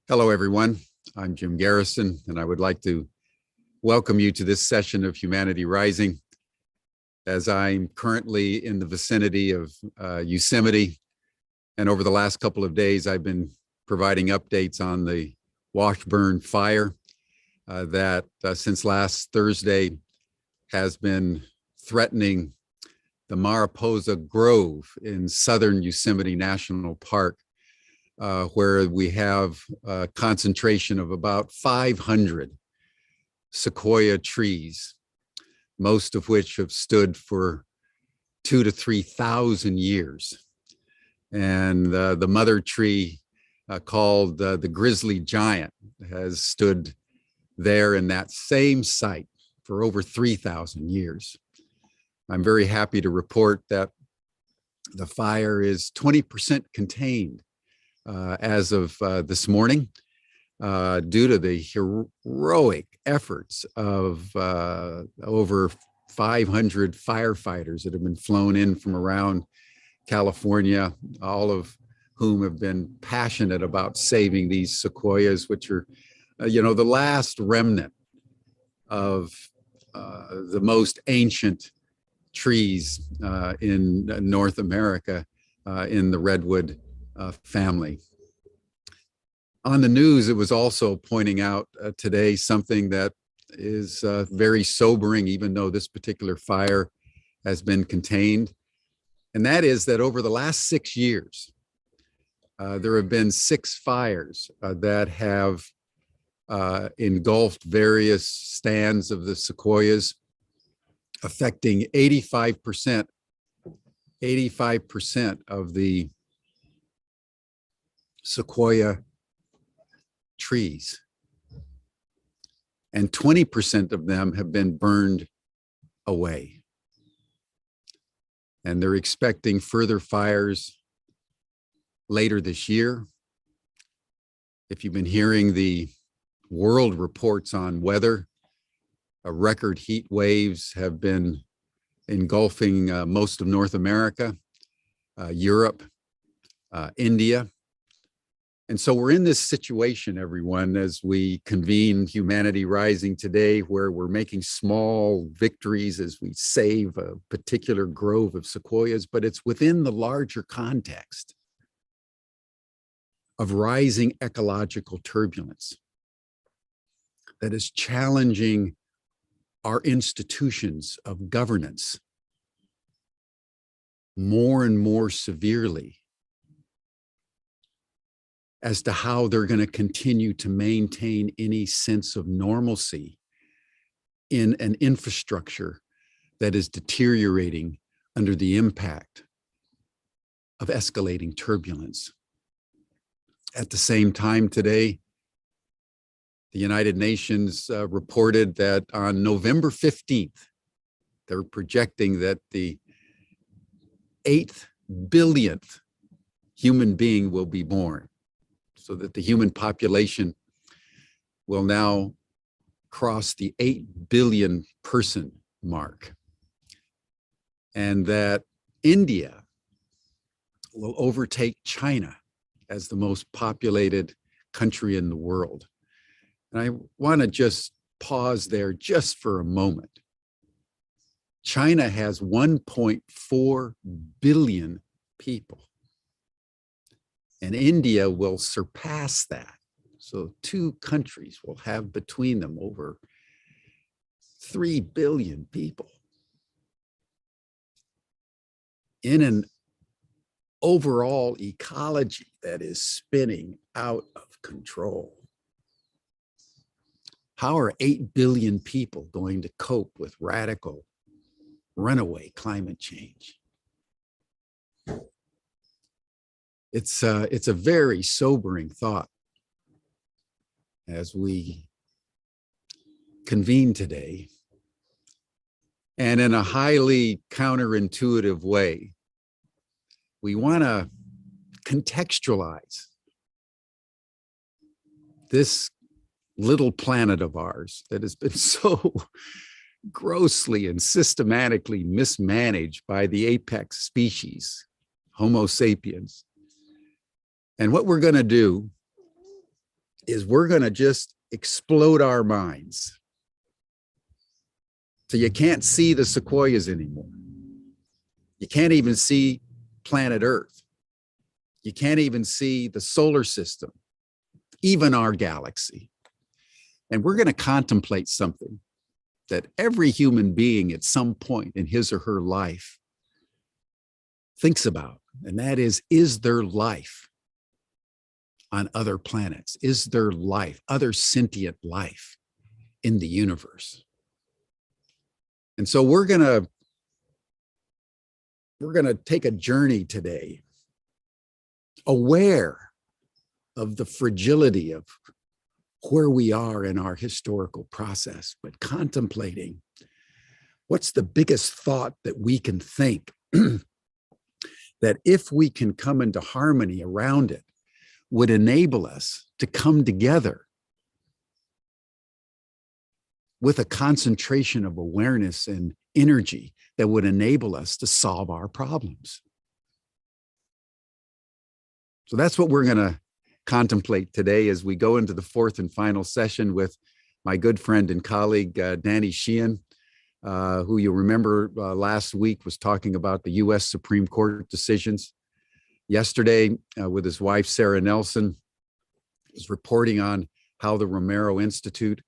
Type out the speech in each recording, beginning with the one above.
Hello, everyone. I'm Jim Garrison, and I would like to welcome you to this session of Humanity Rising. As I'm currently in the vicinity of Yosemite, and over the last couple of days, I've been providing updates on the Washburn fire that since last Thursday has been threatening the Mariposa Grove in southern Yosemite National Park, where we have a concentration of about 500 sequoia trees, most of which have stood for 2,000 to 3,000 years. And the mother tree called the grizzly giant has stood there in that same site for over 3,000 years. I'm very happy to report that the fire is 20% contained as of this morning, due to the heroic efforts of over 500 firefighters that have been flown in from around California, all of whom have been passionate about saving these sequoias, which are, the last remnant of the most ancient trees in North America in the redwood family. On the news, it was also pointing out today something that is very sobering, even though this particular fire has been contained. And that is that over the last 6 years, there have been 6 fires that have engulfed various stands of the sequoias, affecting 85% of the sequoia trees, and 20% of them have been burned away. And they're expecting further fires later this year. If you've been hearing the world reports on weather, record heat waves have been engulfing most of North America, Europe, India. And so we're in this situation, everyone, as we convene Humanity Rising today, where we're making small victories as we save a particular grove of sequoias, but it's within the larger context of rising ecological turbulence that is challenging our institutions of governance more and more severely as to how they're going to continue to maintain any sense of normalcy in an infrastructure that is deteriorating under the impact of escalating turbulence. At the same time today, the United Nations reported that on November 15th, they're projecting that the 8th billionth human being will be born, so that the human population will now cross the 8 billion person mark, and that India will overtake China as the most populated country in the world. And I want to just pause there just for a moment. China has 1.4 billion people, and India will surpass that. So 2 countries will have between them over 3 billion people in an overall ecology that is spinning out of control. How are 8 billion people going to cope with radical runaway climate change? It's a very sobering thought as we convene today. And in a highly counterintuitive way, we want to contextualize this little planet of ours that has been so grossly and systematically mismanaged by the apex species, Homo sapiens. And what we're going to do is we're going to just explode our minds. So you can't see the sequoias anymore. You can't even see planet Earth. You can't even see the solar system, even our galaxy. And we're going to contemplate something that every human being at some point in his or her life thinks about, and that is there life on other planets? Is there life, other sentient life in the universe? And so we're gonna take a journey today, aware of the fragility of where we are in our historical process, but contemplating what's the biggest thought that we can think that if we can come into harmony around it, would enable us to come together with a concentration of awareness and energy that would enable us to solve our problems. So that's what we're going to contemplate today as we go into the fourth and final session with my good friend and colleague, Daniel Sheehan, who you'll remember last week was talking about the U.S. Supreme Court decisions. Yesterday, with his wife, Sarah Nelson, was reporting on how the Romero Institute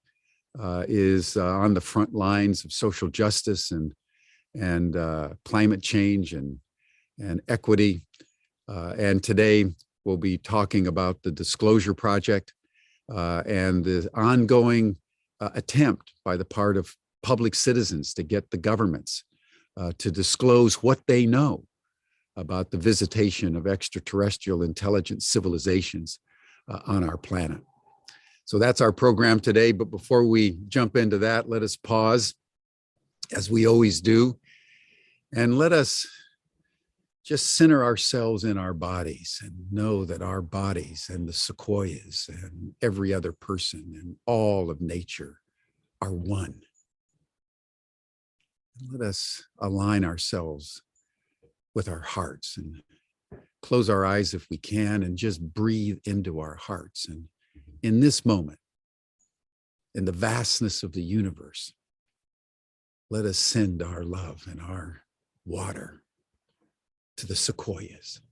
is on the front lines of social justice and climate change and equity. And today, we'll be talking about the Disclosure Project and the ongoing attempt by the part of public citizens to get the governments to disclose what they know about the visitation of extraterrestrial intelligent civilizations on our planet. So that's our program today. But before we jump into that, let us pause, as we always do, and let us just center ourselves in our bodies and know that our bodies and the sequoias and every other person and all of nature are one. Let us align ourselves with our hearts and close our eyes if we can and just breathe into our hearts. And in this moment, in the vastness of the universe, let us send our love and our water to the sequoias.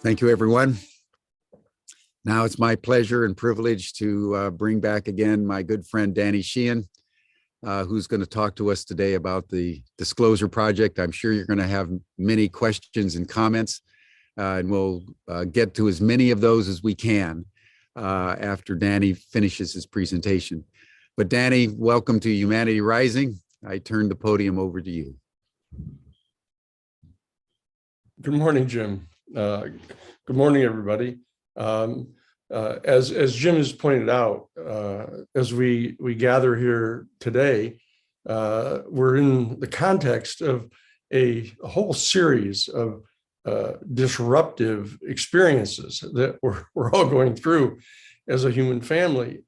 Thank you, everyone. Now it's my pleasure and privilege to bring back again my good friend, Daniel Sheehan, who's going to talk to us today about the Disclosure Project. I'm sure you're going to have many questions and comments, and we'll get to as many of those as we can after Danny finishes his presentation. But Danny, welcome to Humanity Rising. I turn the podium over to you. Good morning, Jim. Good morning, everybody. As Jim has pointed out, as we gather here today, we're in the context of a whole series of disruptive experiences that we're all going through as a human family.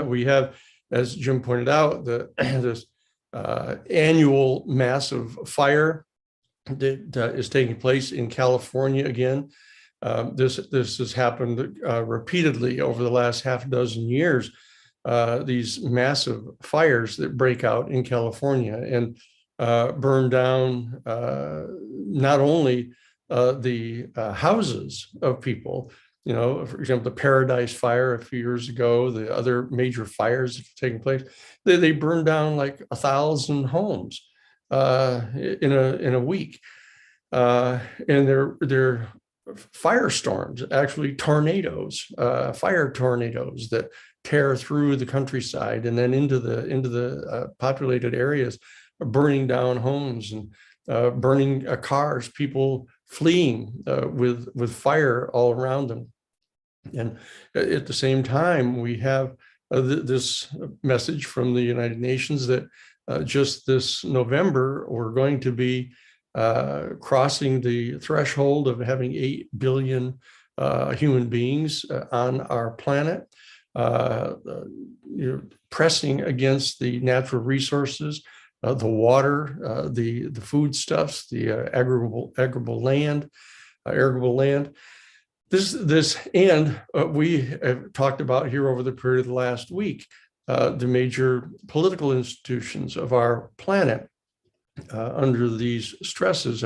We have, as Jim pointed out, this annual massive fire that is taking place in California again. This has happened repeatedly over the last half a dozen years. These massive fires that break out in California and burn down not only the houses of people, for example, the Paradise Fire a few years ago, the other major fires that have taken place, they burned down like 1,000 homes in a week. And they're firestorms, actually tornadoes, fire tornadoes that tear through the countryside and then into the populated areas, burning down homes and burning cars, people fleeing with fire all around them. And at the same time, we have this message from the United Nations that just this November, we're going to be crossing the threshold of having 8 billion human beings on our planet, pressing against the natural resources, the water, the foodstuffs, the arable land. This and we have talked about here over the period of the last week, the major political institutions of our planet under these stresses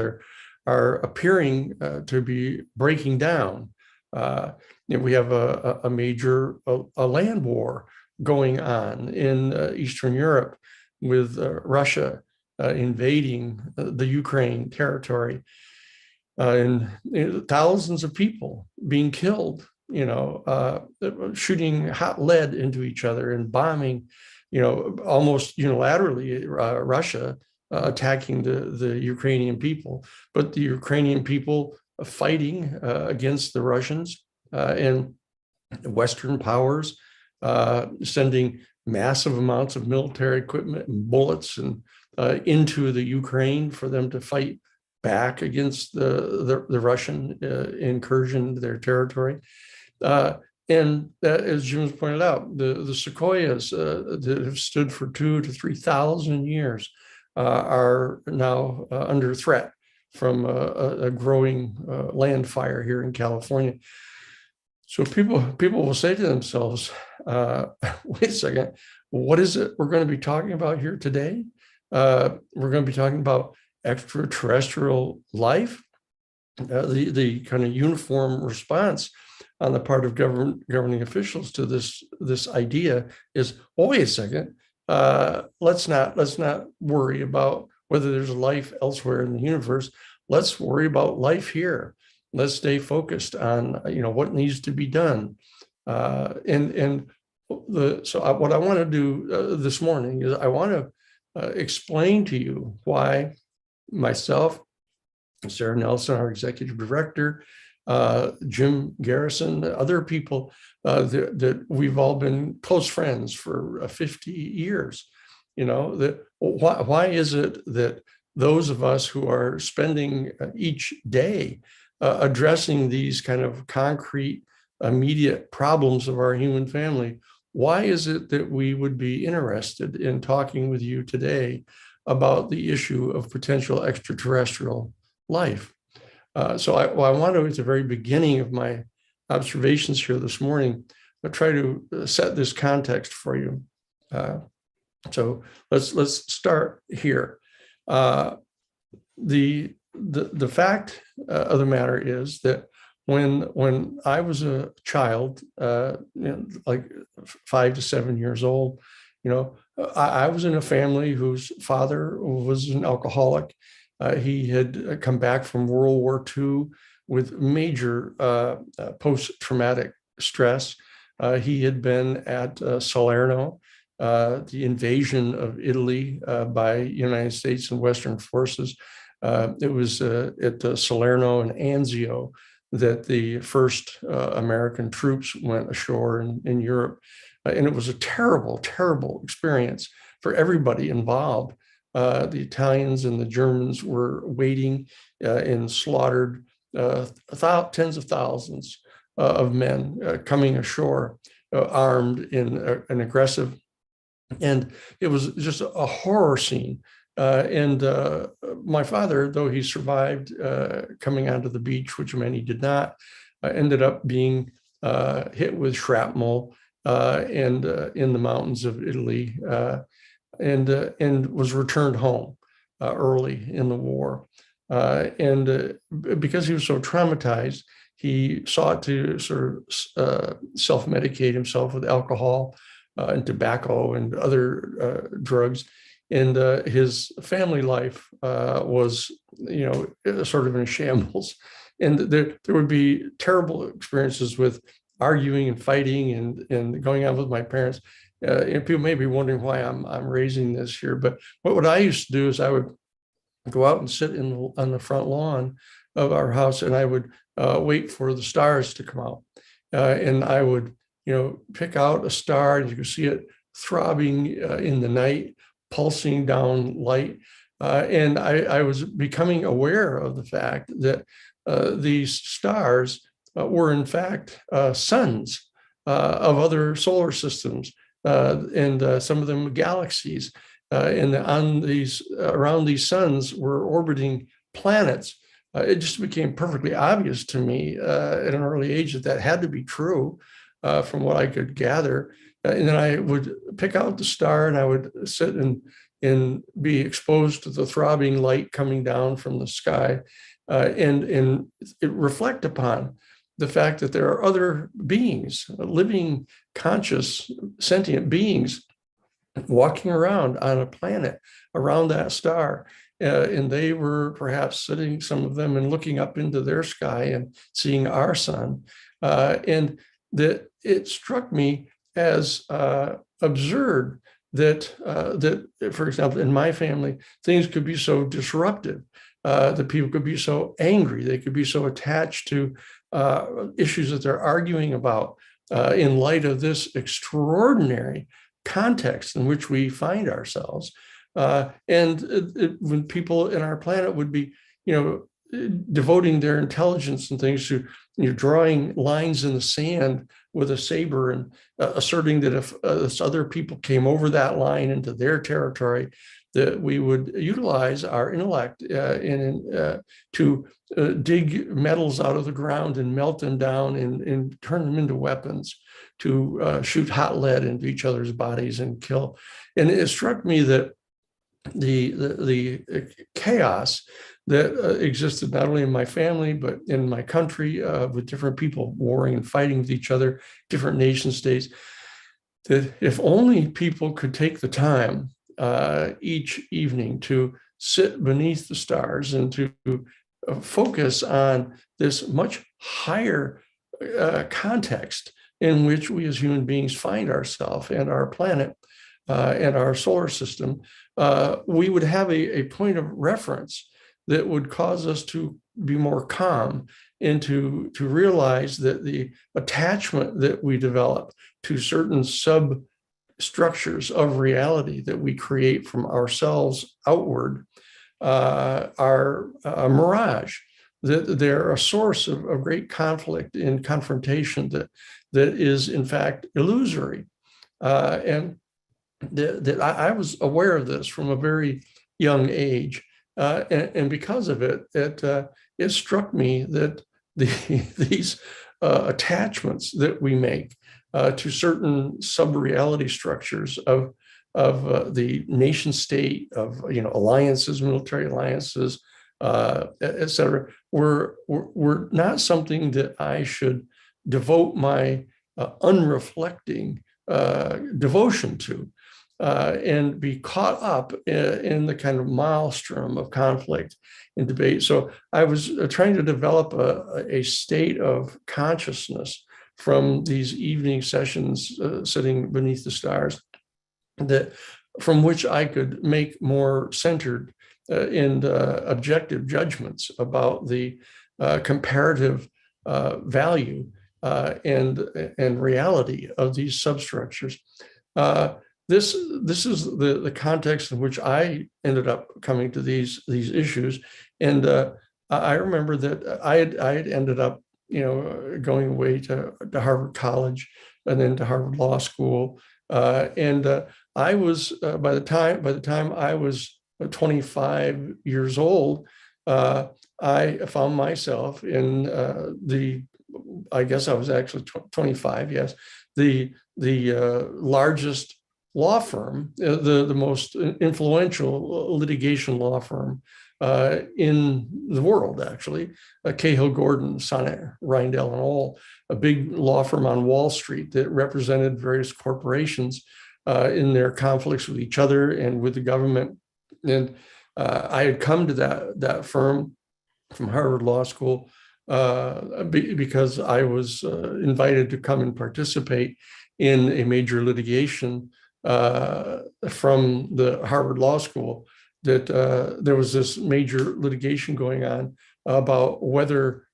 are appearing to be breaking down. We have a major land war going on in Eastern Europe with Russia invading the Ukraine territory. And thousands of people being killed, shooting hot lead into each other and bombing, almost unilaterally, Russia attacking the Ukrainian people, but the Ukrainian people fighting against the Russians and Western powers sending massive amounts of military equipment and bullets and into the Ukraine for them to fight back against the Russian incursion into their territory. And as Jim's pointed out, the sequoias that have stood for 2,000 to 3,000 years are now under threat from a growing land fire here in California. So people will say to themselves, wait a second, what is it we're going to be talking about here today? We're going to be talking about extraterrestrial life. The kind of uniform response on the part of governing officials to this idea is, oh, wait a second, let's not worry about whether there's life elsewhere in the universe. Let's worry about life here. Let's stay focused on what needs to be done. So what I want to do this morning is I want to explain to you why myself, Sarah Nelson, our executive director, Jim Garrison, other people that we've all been close friends for 50 years. Why is it that those of us who are spending each day addressing these kind of concrete, immediate problems of our human family, why is it that we would be interested in talking with you today about the issue of potential extraterrestrial life? So I want to, at the very beginning of my observations here this morning, try to set this context for you. So let's start here. The fact of the matter is that when I was a child, like 5 to 7 years old, I was in a family whose father was an alcoholic. He had come back from World War II with major post-traumatic stress. He had been at Salerno, the invasion of Italy by United States and Western forces. It was at Salerno and Anzio that the first American troops went ashore in Europe. And it was a terrible, terrible experience for everybody involved. The Italians and the Germans were waiting in slaughtered tens of thousands of men coming ashore, armed in an aggressive, and it was just a horror scene. And my father, though he survived coming onto the beach, which many did not, ended up being hit with shrapnel and in the mountains of Italy, and was returned home early in the war. And because he was so traumatized, he sought to sort of self-medicate himself with alcohol and tobacco and other drugs. And his family life was, sort of in shambles. And there would be terrible experiences with arguing and fighting and going on with my parents. And people may be wondering why I'm raising this here, but what I used to do is I would go out and sit on the front lawn of our house, and I would wait for the stars to come out. And I would, pick out a star, and you could see it throbbing in the night, pulsing down light. And I was becoming aware of the fact that these stars were in fact suns of other solar systems, and some of them galaxies. And around these suns were orbiting planets. It just became perfectly obvious to me at an early age that had to be true from what I could gather. And then I would pick out the star, and I would sit and be exposed to the throbbing light coming down from the sky, and reflect upon the fact that there are other beings, living, conscious, sentient beings walking around on a planet around that star. And they were perhaps sitting, some of them, and looking up into their sky and seeing our sun. And that it struck me as absurd that, for example, in my family, things could be so disruptive, that people could be so angry, they could be so attached to issues that they're arguing about in light of this extraordinary context in which we find ourselves. When people in our planet would be, devoting their intelligence and things to, drawing lines in the sand with a saber and asserting that if other people came over that line into their territory, that we would utilize our intellect to dig metals out of the ground and melt them down and turn them into weapons, to shoot hot lead into each other's bodies and kill. And it struck me that the chaos that existed not only in my family, but in my country, with different people warring and fighting with each other, different nation states, that if only people could take the time each evening to sit beneath the stars and to focus on this much higher context in which we as human beings find ourselves and our planet and our solar system, we would have a point of reference that would cause us to be more calm and to realize that the attachment that we develop to certain substructures of reality that we create from ourselves outward are a mirage, that they're a source of great conflict and confrontation that is in fact illusory. And that I was aware of this from a very young age. And because of it, it struck me that these attachments that we make to certain sub-reality structures of the nation state, of alliances, military alliances, et cetera, were not something that I should devote my unreflecting devotion to. And be caught up in the kind of maelstrom of conflict and debate. So I was trying to develop a state of consciousness from these evening sessions, sitting beneath the stars, that from which I could make more centered and objective judgments about the comparative value and reality of these substructures. This is the context in which I ended up coming to these issues, and I remember that I had ended up, going away to Harvard College and then to Harvard Law School. And I was by the time I was 25 years old, I found myself in I guess I was actually 25, yes, the largest law firm, the most influential litigation law firm in the world, actually. Cahill, Gordon, Sonnet, Reindel, and all, a big law firm on Wall Street that represented various corporations in their conflicts with each other and with the government. And I had come to that firm from Harvard Law School because I was invited to come and participate in a major litigation from the Harvard Law School, that there was this major litigation going on about whether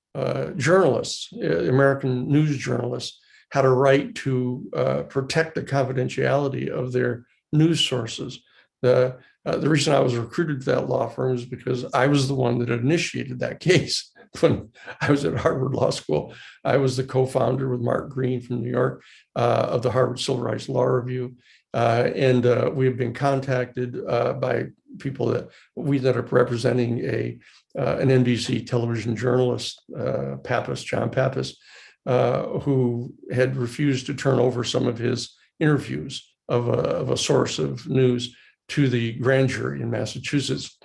journalists, American news journalists, had a right to protect the confidentiality of their news sources. The reason I was recruited to that law firm is because I was the one that initiated that case. When I was at Harvard Law School, I was the co-founder with Mark Green from New York of the Harvard Civil Rights Law Review. And we have been contacted by people that we ended up representing an NBC television journalist, John Pappas, who had refused to turn over some of his interviews of a source of news to the grand jury in Massachusetts.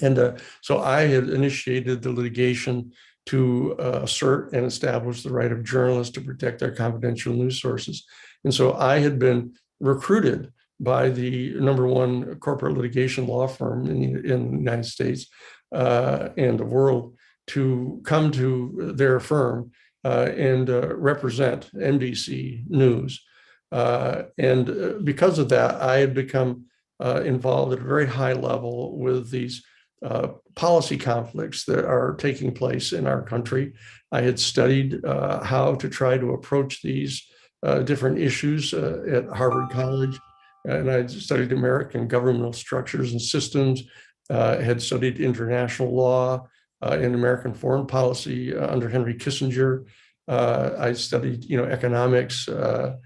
And so I had initiated the litigation to assert and establish the right of journalists to protect their confidential news sources. And so I had been recruited by the #1 corporate litigation law firm in the United States and the world to come to their firm and represent NBC News. And because of that, I had become involved at a very high level with these policy conflicts that are taking place in our country. I had studied how to try to approach these different issues at Harvard College, and I studied American governmental structures and systems, had studied international law and American foreign policy under Henry Kissinger. I studied, economics, and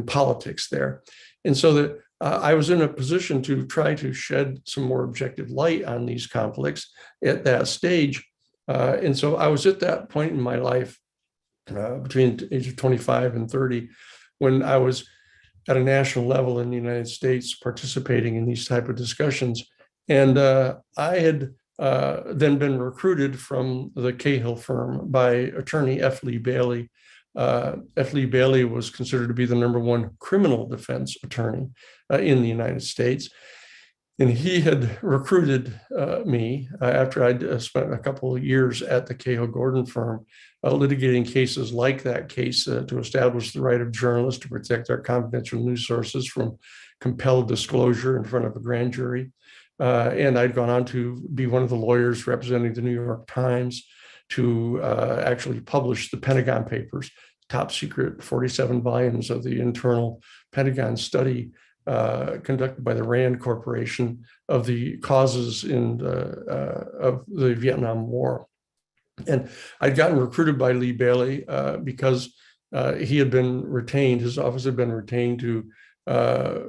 politics there. And so that I was in a position to try to shed some more objective light on these conflicts at that stage. And so I was at that point in my life between the age of 25 and 30, when I was at a national level in the United States participating in these type of discussions. And I had then been recruited from the Cahill firm by attorney F. Lee Bailey. F. Lee Bailey was considered to be the #1 criminal defense attorney in the United States. And he had recruited me after I'd spent a couple of years at the Cahill Gordon firm litigating cases like that case to establish the right of journalists to protect their confidential news sources from compelled disclosure in front of a grand jury. And I'd gone on to be one of the lawyers representing the New York Times to actually publish the Pentagon Papers, top secret 47 volumes of the internal Pentagon study conducted by the Rand Corporation of the causes of the Vietnam War. And I'd gotten recruited by Lee Bailey because he had been retained, his office had been retained to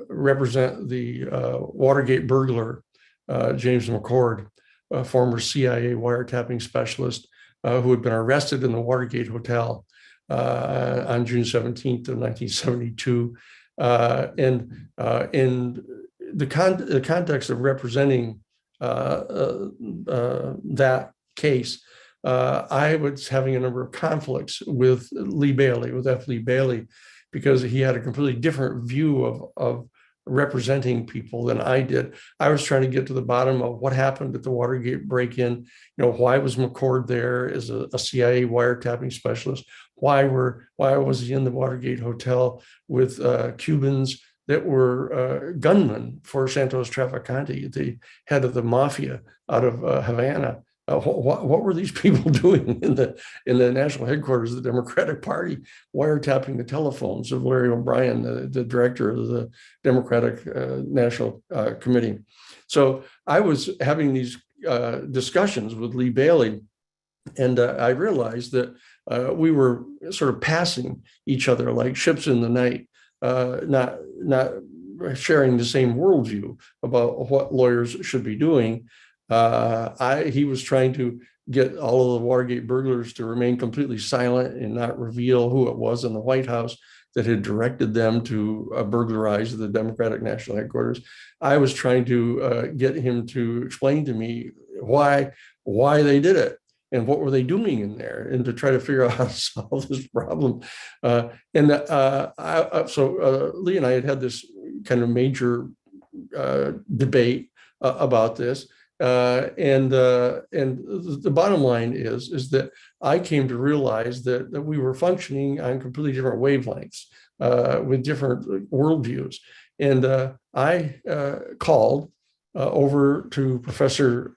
represent the Watergate burglar, James McCord, a former CIA wiretapping specialist who had been arrested in the Watergate Hotel on June 17th of 1972. And in the context of representing that case, I was having a number of conflicts with Lee Bailey, with F. Lee Bailey, because he had a completely different view of representing people than I did. I was trying to get to the bottom of what happened at the Watergate break-in. Why was McCord there as a CIA wiretapping specialist? Why was he in the Watergate Hotel with Cubans that were gunmen for Santos Trafficante, the head of the mafia out of Havana? What were these people doing in the national headquarters of the Democratic Party, wiretapping the telephones of Larry O'Brien, the director of the Democratic National Committee? So I was having these discussions with Lee Bailey, and I realized that we were sort of passing each other like ships in the night, not sharing the same worldview about what lawyers should be doing. He was trying to get all of the Watergate burglars to remain completely silent and not reveal who it was in the White House that had directed them to burglarize the Democratic National Headquarters. I was trying to get him to explain to me why they did it and what were they doing in there, and to try to figure out how to solve this problem. So Lee and I had this kind of major debate about this. And the bottom line is that I came to realize that we were functioning on completely different wavelengths with different worldviews. And I called over to Professor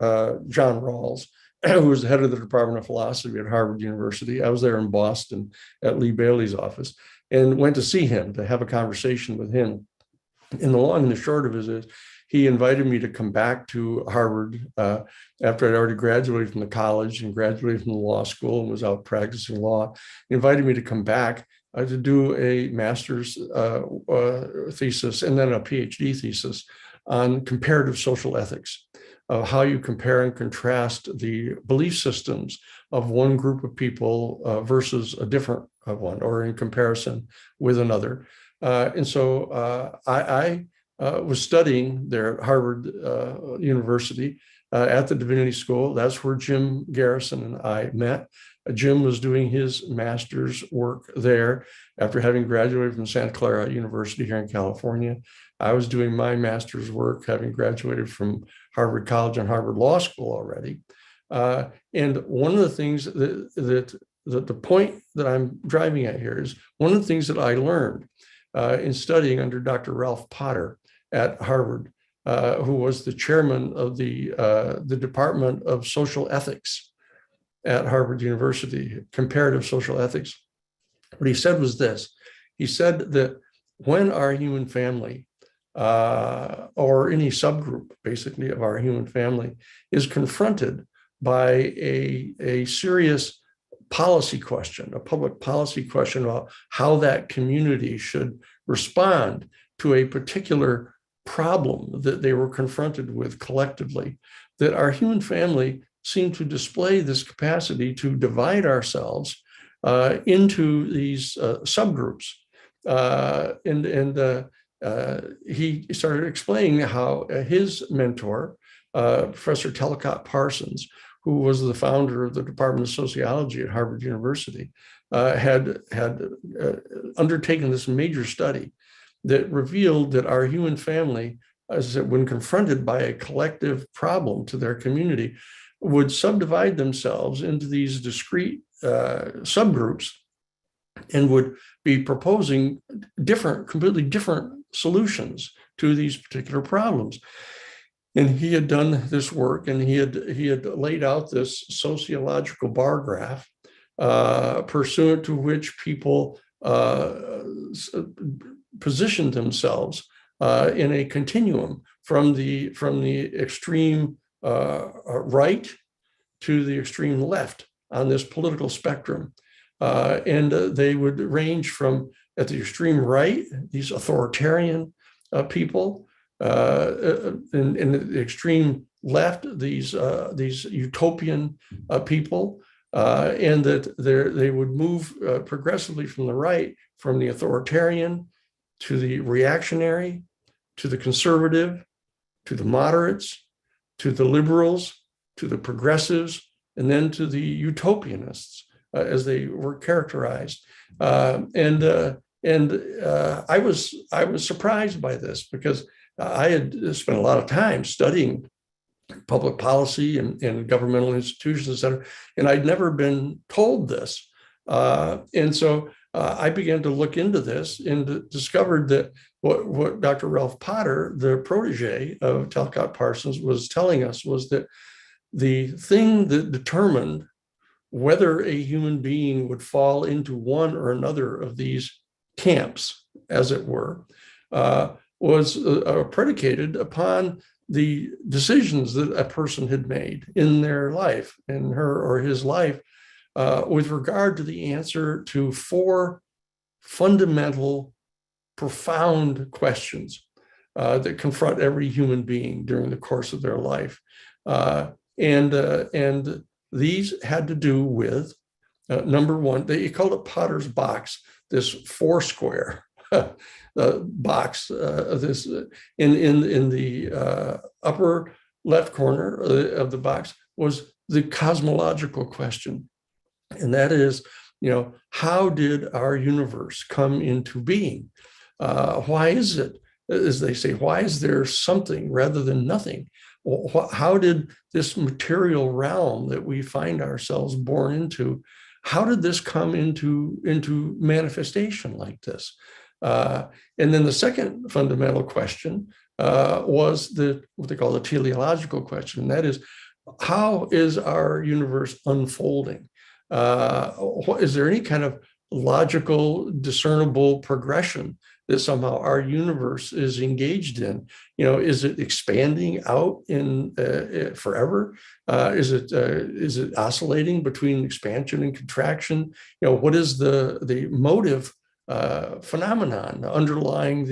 John Rawls, who was the head of the Department of Philosophy at Harvard University. I was there in Boston at Lee Bailey's office, and went to see him to have a conversation with him. And the long and the short of it is, he invited me to come back to Harvard after I'd already graduated from the college and graduated from the law school and was out practicing law. He invited me to come back to do a master's thesis and then a PhD thesis on comparative social ethics, of how you compare and contrast the belief systems of one group of people versus a different one, or in comparison with another. And so I was studying there at Harvard University at the Divinity School. That's where Jim Garrison and I met. Jim was doing his master's work there after having graduated from Santa Clara University here in California. I was doing my master's work, having graduated from Harvard College and Harvard Law School already. And one of the things that the point that I'm driving at here is, one of the things that I learned in studying under Dr. Ralph Potter at Harvard, who was the chairman of the Department of Social Ethics at Harvard University, comparative social ethics. What he said was this. He said that when our human family, or any subgroup basically of our human family, is confronted by a serious policy question, a public policy question about how that community should respond to a particular problem that they were confronted with collectively, that our human family seemed to display this capacity to divide ourselves into these subgroups. He started explaining how his mentor, Professor Talcott Parsons, who was the founder of the Department of Sociology at Harvard University, had undertaken this major study that revealed that our human family, as I said, when confronted by a collective problem to their community, would subdivide themselves into these discrete subgroups and would be proposing completely different solutions to these particular problems. And he had done this work, and he had laid out this sociological bar graph pursuant to which people positioned themselves in a continuum from the extreme right to the extreme left on this political spectrum. And they would range from, at the extreme right, these authoritarian people, in the extreme left, these utopian people, and that they would move progressively from the right, from the authoritarian to the reactionary, to the conservative, to the moderates, to the liberals, to the progressives, and then to the utopianists, as they were characterized. I was surprised by this, because I had spent a lot of time studying public policy and governmental institutions, et cetera, and I'd never been told this. And so I began to look into this and discovered that what Dr. Ralph Potter, the protege of Talcott Parsons, was telling us was that the thing that determined whether a human being would fall into one or another of these camps, as it were, was predicated upon the decisions that a person had made in their life, in her or his life, with regard to the answer to four fundamental, profound questions that confront every human being during the course of their life. And these had to do with, number one, they called it Potter's box, this four-square box, this in the upper left corner of the box was the cosmological question. And that is, how did our universe come into being? Why is it, as they say, why is there something rather than nothing? How did this material realm that we find ourselves born into, how did this come into manifestation like this? And then the second fundamental question was what they call the teleological question, and that is, how is our universe unfolding? Is there any kind of logical, discernible progression that somehow our universe is engaged in? Is it expanding out in forever? Is it oscillating between expansion and contraction? What is the motive phenomenon underlying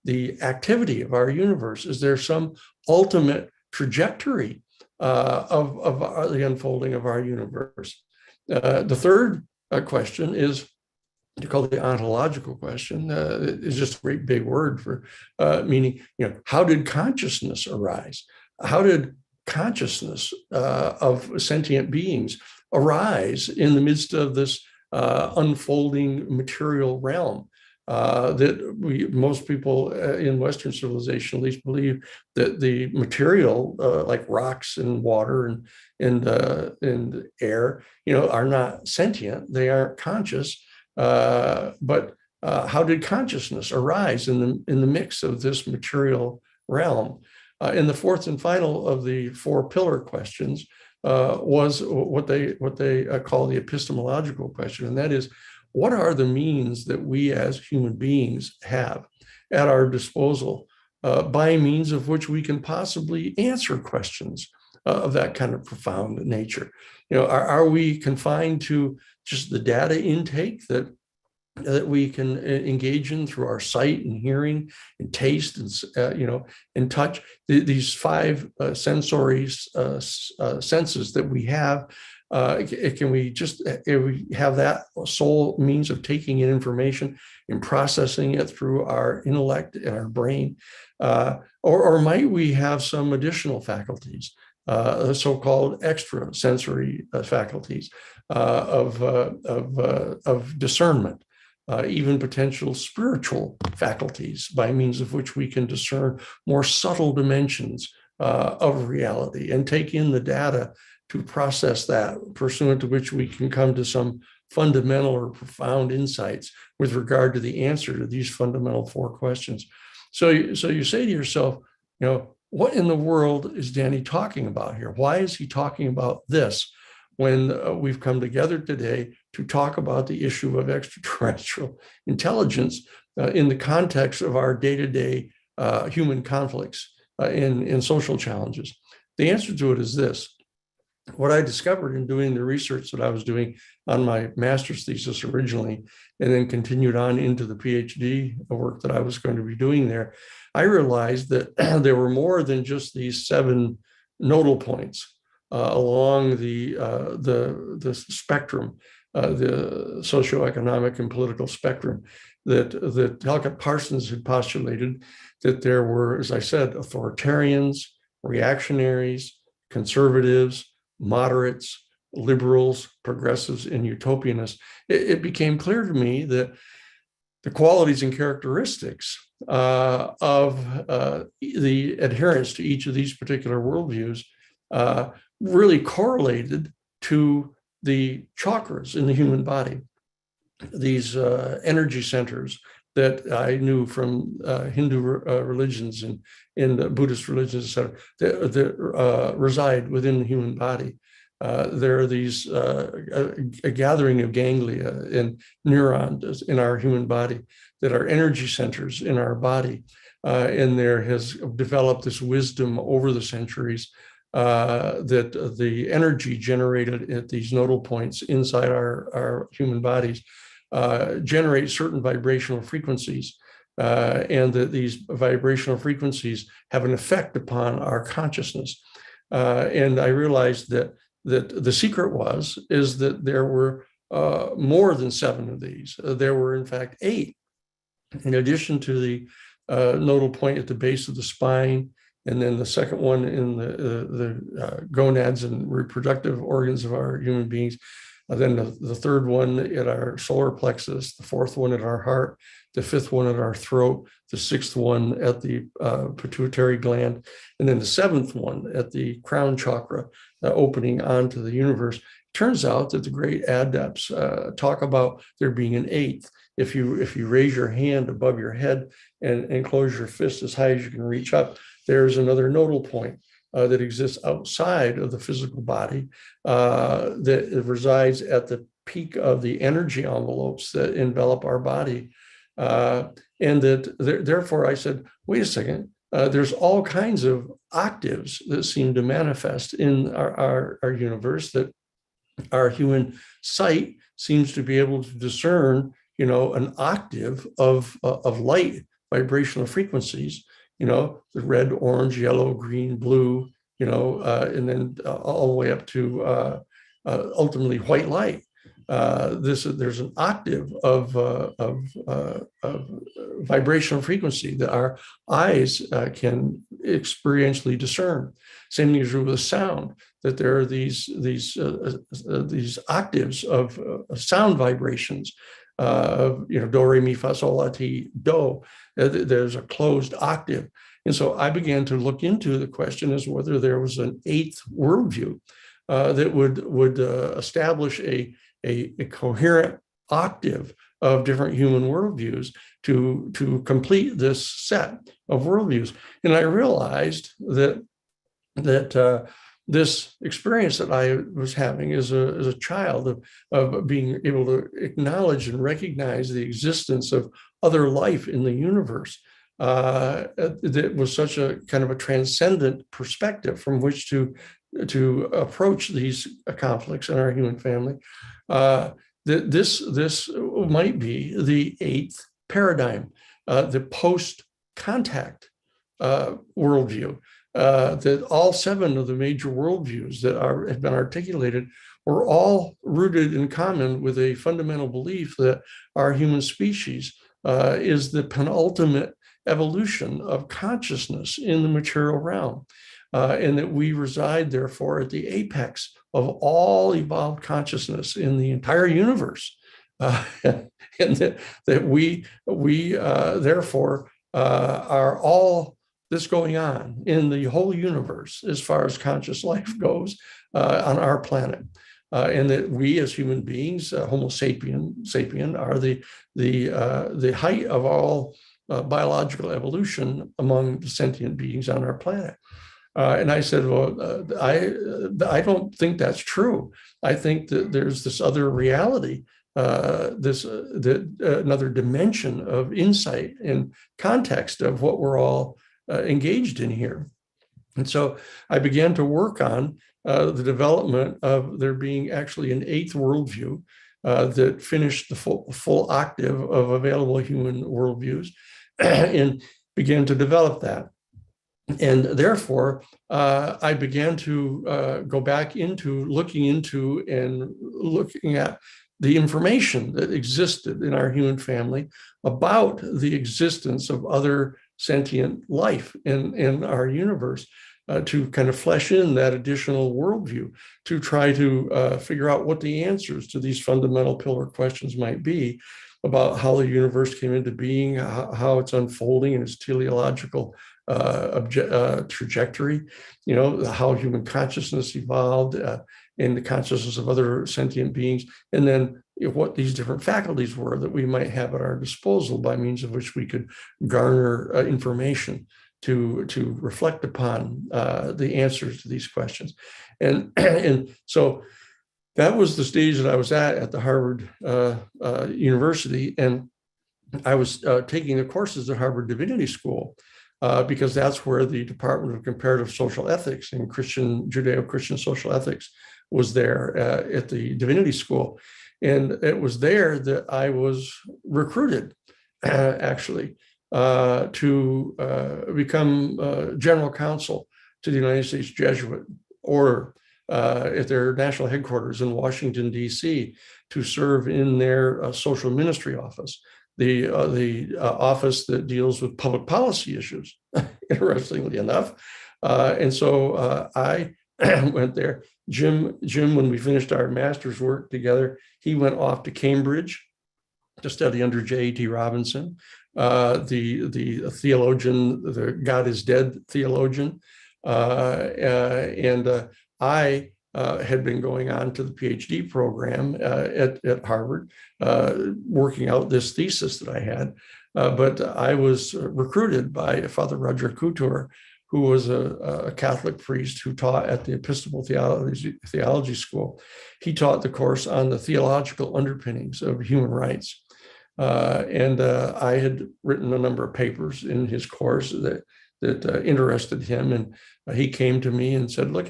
the activity of our universe? Is there some ultimate trajectory of the unfolding of our universe? The third question is called the ontological question. It's just a great big word for meaning, how did consciousness arise? How did consciousness of sentient beings arise in the midst of this unfolding material realm? That most people in Western civilization at least believe that the material, like rocks and water and air, are not sentient. They aren't conscious. But how did consciousness arise in the mix of this material realm? And the fourth and final of the four pillar questions was what they call the epistemological question, and that is, what are the means that we as human beings have at our disposal by means of which we can possibly answer questions of that kind of profound nature? Are we confined to just the data intake that we can engage in through our sight and hearing and taste and touch? These five sensory senses that we have? Can we have that sole means of taking in information and processing it through our intellect and our brain? Or might we have some additional faculties, so-called extrasensory faculties of discernment, even potential spiritual faculties by means of which we can discern more subtle dimensions of reality and take in the data to process that, pursuant to which we can come to some fundamental or profound insights with regard to the answer to these fundamental four questions. So you say to yourself, what in the world is Danny talking about here? Why is he talking about this when we've come together today to talk about the issue of extraterrestrial intelligence in the context of our day-to-day human conflicts in social challenges? The answer to it is this. What I discovered in doing the research that I was doing on my master's thesis originally, and then continued on into the PhD work that I was going to be doing there, I realized that there were more than just these 7 nodal points along the spectrum, the socioeconomic and political spectrum, that Talcott Parsons had postulated that there were, as I said, authoritarians, reactionaries, conservatives, moderates, liberals, progressives, and utopianists. It became clear to me that the qualities and characteristics of the adherents to each of these particular worldviews really correlated to the chakras in the human body, these energy centers that I knew from Hindu religions and Buddhist religions, etc., that reside within the human body. There are these a gathering of ganglia and neurons in our human body that are energy centers in our body. And there has developed this wisdom over the centuries that the energy generated at these nodal points inside our human bodies generate certain vibrational frequencies, and that these vibrational frequencies have an effect upon our consciousness. And I realized that the secret is that there were more than 7 of these. There were, in fact, 8. In addition to the nodal point at the base of the spine, and then the second one in the gonads and reproductive organs of our human beings, then the third one at our solar plexus, the fourth one at our heart, the fifth one at our throat, the sixth one at the pituitary gland, and then the seventh one at the crown chakra, opening onto the universe. Turns out that the great adepts talk about there being an 8th. If you raise your hand above your head and close your fist as high as you can reach up, there's another nodal point that exists outside of the physical body that resides at the peak of the energy envelopes that envelop our body. And that therefore I said, wait a second, there's all kinds of octaves that seem to manifest in our universe, that our human sight seems to be able to discern, an octave of light vibrational frequencies, the red, orange, yellow, green, blue, and then all the way up to ultimately white light. There's an octave of vibrational frequency that our eyes can experientially discern. Same thing is true with sound, that there are these octaves of sound vibrations. Do, re, mi, fa, sol, la, ti, do. There's a closed octave. And so I began to look into the question as whether there was an 8th worldview that would establish a coherent octave of different human worldviews to complete this set of worldviews. And I realized that this experience that I was having as a child of being able to acknowledge and recognize the existence of other life in the universe, that was such a kind of a transcendent perspective from which to approach these conflicts in our human family. That this might be the 8th paradigm, the post-contact worldview. That all 7 of the major worldviews that have been articulated were all rooted in common with a fundamental belief that our human species is the penultimate evolution of consciousness in the material realm, and that we reside, therefore, at the apex of all evolved consciousness in the entire universe, and that we therefore are all this going on in the whole universe as far as conscious life goes on our planet, and that we as human beings, Homo sapien, are the height of all biological evolution among the sentient beings on our planet. And I said, well, I don't think that's true. I think that there's this other reality, another dimension of insight and context of what we're all engaged in here. And so I began to work on the development of there being actually an 8th worldview that finished the full octave of available human worldviews and began to develop that. And therefore, I began to go back into looking at the information that existed in our human family about the existence of other sentient life in our universe, to kind of flesh in that additional worldview, to try to figure out what the answers to these fundamental pillar questions might be about how the universe came into being, how it's unfolding in its teleological trajectory, how human consciousness evolved in the consciousness of other sentient beings, and then what these different faculties were that we might have at our disposal by means of which we could garner information to reflect upon the answers to these questions. And so that was the stage that I was at the Harvard University. And I was taking the courses at Harvard Divinity School because that's where the Department of Comparative Social Ethics and Judeo-Christian social ethics was there at the Divinity School. And it was there that I was recruited, actually, to become general counsel to the United States Jesuit Order at their national headquarters in Washington, D.C., to serve in their social ministry office, the office that deals with public policy issues, interestingly enough. And so I went there. Jim, when we finished our master's work together, he went off to Cambridge to study under J.E.T. Robinson, the theologian, the God is dead theologian. And I had been going on to the PhD program at Harvard, working out this thesis that I had. But I was recruited by Father Roger Couture, who was a Catholic priest who taught at the Episcopal Theology School. He taught the course on the theological underpinnings of human rights. And I had written a number of papers in his course that interested him. And he came to me and said, look,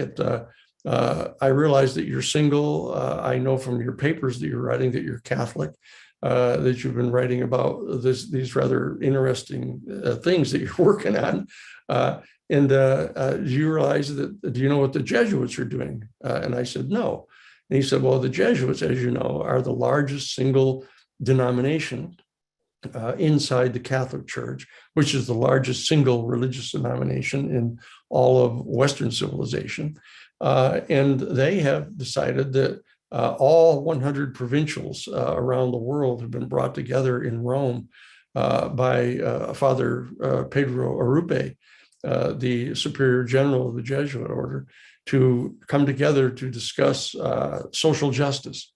I realize that you're single. I know from your papers that you're writing that you're Catholic, that you've been writing about these rather interesting things that you're working on. And do you realize that, do you know what the Jesuits are doing? And I said, no. And he said, well, the Jesuits, as you know, are the largest single denomination inside the Catholic Church, which is the largest single religious denomination in all of Western civilization. And they have decided that all 100 provincials around the world have been brought together in Rome by Father Pedro Arrupe, the Superior General of the Jesuit Order, to come together to discuss social justice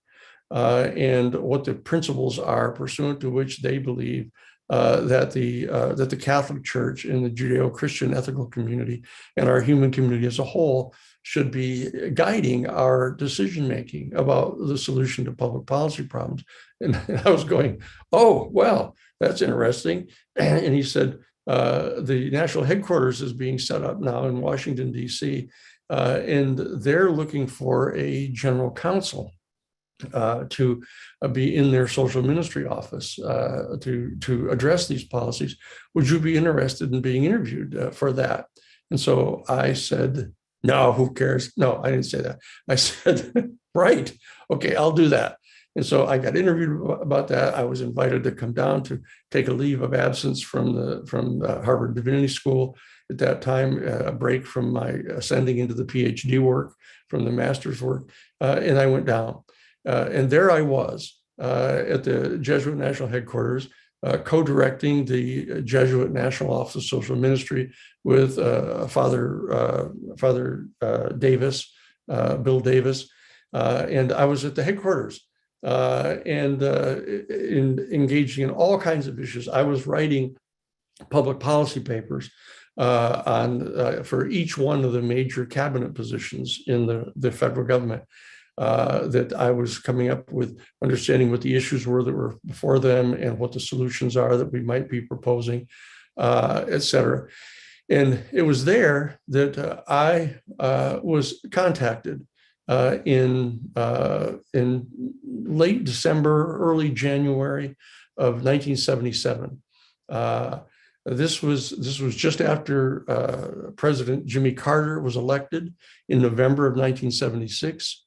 and what the principles are pursuant to which they believe that the Catholic Church and the Judeo-Christian ethical community and our human community as a whole should be guiding our decision-making about the solution to public policy problems. And I was going, oh, well, that's interesting. And he said, the national headquarters is being set up now in Washington, D.C., and they're looking for a general counsel to be in their social ministry office to address these policies. Would you be interested in being interviewed for that? And so I said, no, who cares? No, I didn't say that. I said, right, okay, I'll do that. And so I got interviewed about that. I was invited to come down to take a leave of absence from the Harvard Divinity School at that time, a break from my ascending into the PhD work, from the master's work, and I went down. And there I was at the Jesuit National Headquarters, co-directing the Jesuit National Office of Social Ministry with Father Davis, Bill Davis, and I was at the headquarters and engaging in all kinds of issues. I was writing public policy papers for each one of the major cabinet positions in the federal government. That I was coming up with, understanding what the issues were that were before them and what the solutions are that we might be proposing, et cetera. And it was there that I was contacted in late December, early January of 1977. This was just after President Jimmy Carter was elected in November of 1976.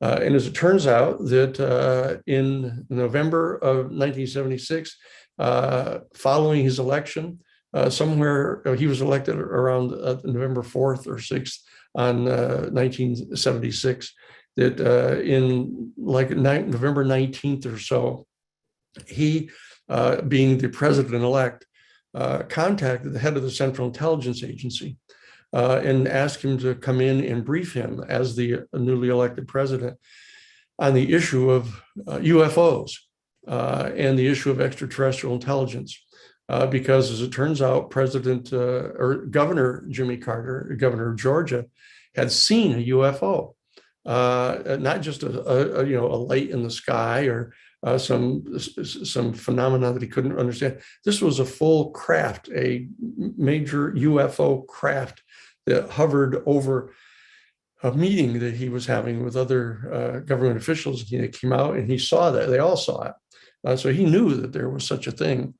And as it turns out that in November of 1976, following his election, somewhere he was elected around November 4th or 6th on 1976, that in like November 19th or so, he, being the president-elect, contacted the head of the Central Intelligence Agency and asked him to come in and brief him as the newly elected president on the issue of UFOs and the issue of extraterrestrial intelligence. Because as it turns out, Governor Jimmy Carter, governor of Georgia, had seen a UFO, not just a light in the sky or some phenomena that he couldn't understand. This was a full craft, a major UFO craft that hovered over a meeting that he was having with other government officials. He came out and he saw that. They all saw it. So he knew that there was such a thing.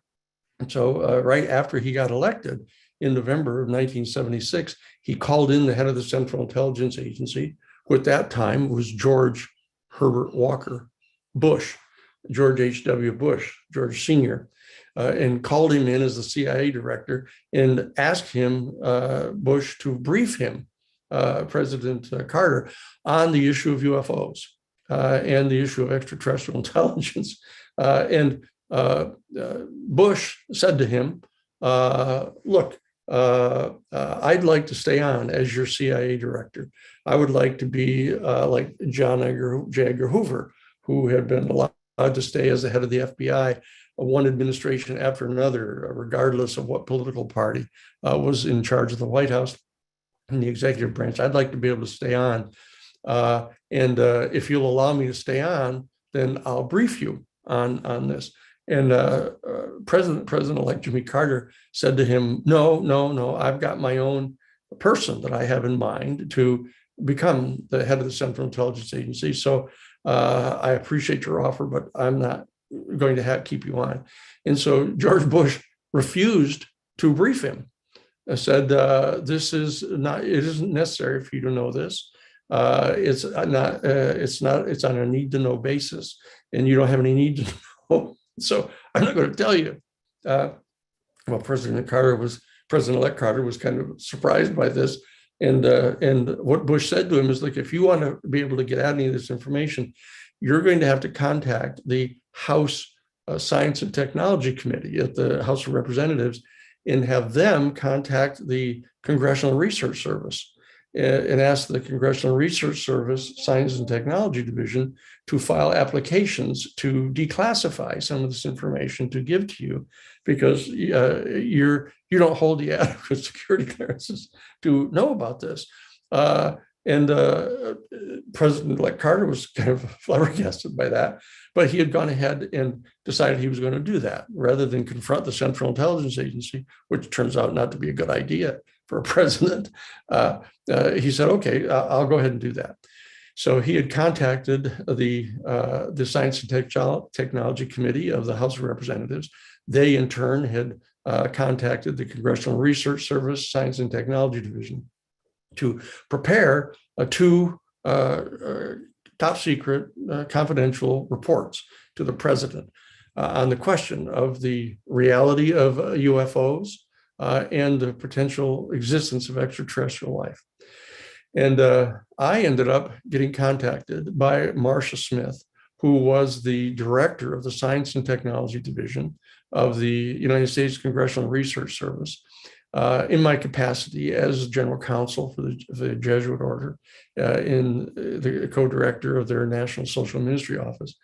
And so right after he got elected in November of 1976, he called in the head of the Central Intelligence Agency, who at that time was George Herbert Walker Bush, George H.W. Bush, George Sr., and called him in as the CIA director and asked him, Bush, to brief him, President Carter, on the issue of UFOs and the issue of extraterrestrial intelligence. And Bush said to him, look, I'd like to stay on as your CIA director. I would like to be like John J. Edgar Hoover, who had been allowed to stay as the head of the FBI, one administration after another, regardless of what political party was in charge of the White House and the executive branch. I'd like to be able to stay on. And if you'll allow me to stay on, then I'll brief you on this. And President-elect Jimmy Carter said to him, no, I've got my own person that I have in mind to become the head of the Central Intelligence Agency. So I appreciate your offer, but I'm not going to keep you on. And so George Bush refused to brief him. Said, this is not, it isn't necessary for you to know this. It's on a need to know basis, and you don't have any need to know. So I'm not going to tell you. Well, President-elect Carter was kind of surprised by this. And what Bush said to him is, like, if you want to be able to get any of this information, you're going to have to contact the House Science and Technology Committee at the House of Representatives and have them contact the Congressional Research Service and ask the Congressional Research Service Science and Technology Division to file applications to declassify some of this information to give to you, because you don't hold the adequate security clearances to know about this. And President-elect Carter was kind of flabbergasted by that, but he had gone ahead and decided he was going to do that rather than confront the Central Intelligence Agency, which turns out not to be a good idea for a president. He said, okay, I'll go ahead and do that. So he had contacted the Science and Technology Committee of the House of Representatives. They, in turn, had contacted the Congressional Research Service Science and Technology Division to prepare two top secret confidential reports to the president on the question of the reality of UFOs and the potential existence of extraterrestrial life. And I ended up getting contacted by Marcia Smith, who was the director of the Science and Technology Division of the United States Congressional Research Service, in my capacity as general counsel for the Jesuit order, in the co-director of their National Social Ministry Office.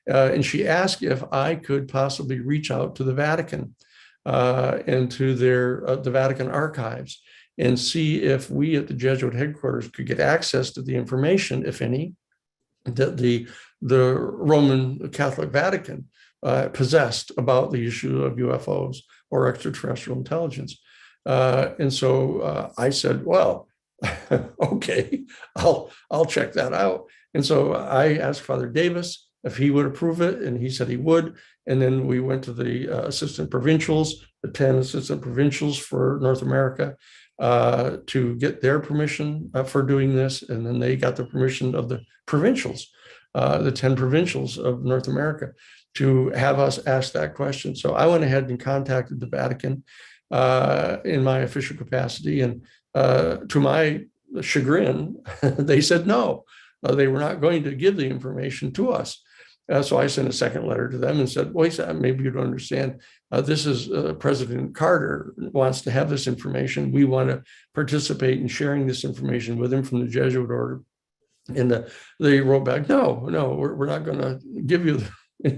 And she asked if I could possibly reach out to the Vatican and to the Vatican archives and see if we at the Jesuit headquarters could get access to the information, if any, that the Roman Catholic Vatican possessed about the issue of UFOs or extraterrestrial intelligence. And so I said, well, okay, I'll check that out. And so I asked Father Davis if he would approve it, and he said he would. And then we went to the assistant provincials, the 10 assistant provincials for North America, to get their permission for doing this. And then they got the permission of the provincials, the 10 provincials of North America, to have us ask that question. So I went ahead and contacted the Vatican in my official capacity. And to my chagrin, they said no, they were not going to give the information to us. So I sent a second letter to them and said, wait, maybe you don't understand. This is President Carter wants to have this information. We want to participate in sharing this information with him from the Jesuit order. And they wrote back, no, we're not going to give you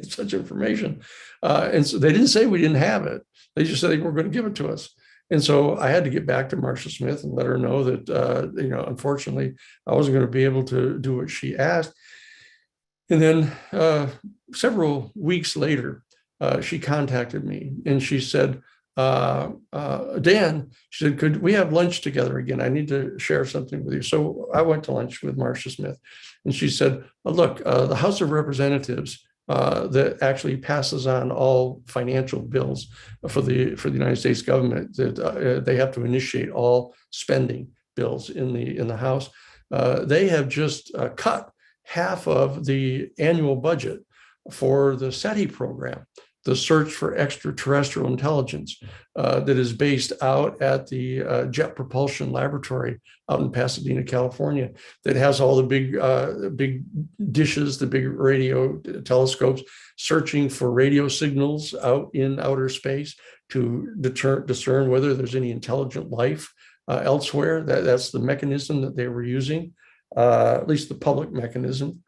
such information. And so they didn't say we didn't have it. They just said they were going to give it to us. And so I had to get back to Marcia Smith and let her know that, unfortunately, I wasn't going to be able to do what she asked. And then several weeks later, she contacted me and she said, Dan, she said, could we have lunch together again? I need to share something with you. So I went to lunch with Marcia Smith, and she said, look, the House of Representatives that actually passes on all financial bills for the United States government, that they have to initiate all spending bills in the House. They have just cut half of the annual budget for the SETI program, the Search for Extraterrestrial Intelligence, that is based out at the Jet Propulsion Laboratory out in Pasadena, California, that has all the big dishes, the big radio telescopes, searching for radio signals out in outer space to discern whether there's any intelligent life elsewhere. That's the mechanism that they were using, at least the public mechanism.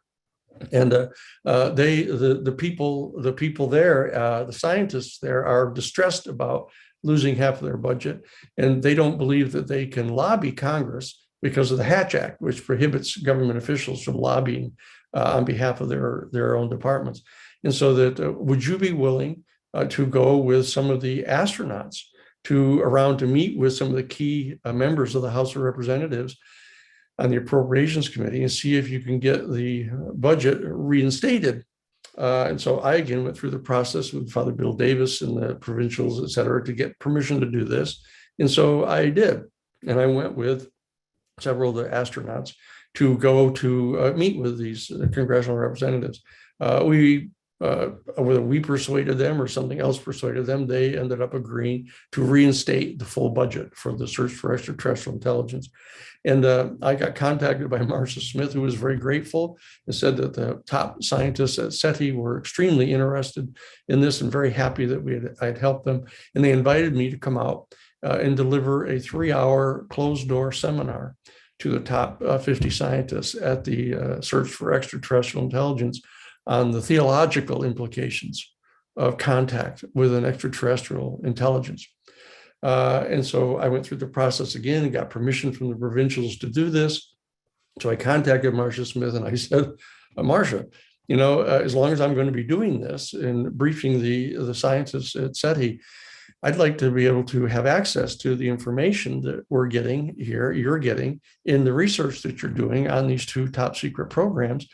And the people there, the scientists there, are distressed about losing half of their budget, and they don't believe that they can lobby Congress because of the Hatch Act, which prohibits government officials from lobbying on behalf of their own departments. And so that would you be willing to go with some of the astronauts to meet with some of the key members of the House of Representatives on the Appropriations Committee and see if you can get the budget reinstated? And so I again went through the process with Father Bill Davis and the provincials, et cetera, to get permission to do this. And so I did. And I went with several of the astronauts to go to meet with these congressional representatives. Whether we persuaded them or something else persuaded them, they ended up agreeing to reinstate the full budget for the Search for Extraterrestrial Intelligence. And I got contacted by Marcia Smith, who was very grateful and said that the top scientists at SETI were extremely interested in this and very happy that I'd helped them. And they invited me to come out and deliver a 3-hour closed-door seminar to the top 50 scientists at the Search for Extraterrestrial Intelligence on the theological implications of contact with an extraterrestrial intelligence. And so I went through the process again and got permission from the provincials to do this. So I contacted Marcia Smith and I said, Marcia, as long as I'm going to be doing this and briefing the scientists at SETI, I'd like to be able to have access to the information that we're getting here, you're getting in the research that you're doing on these 2 top secret programs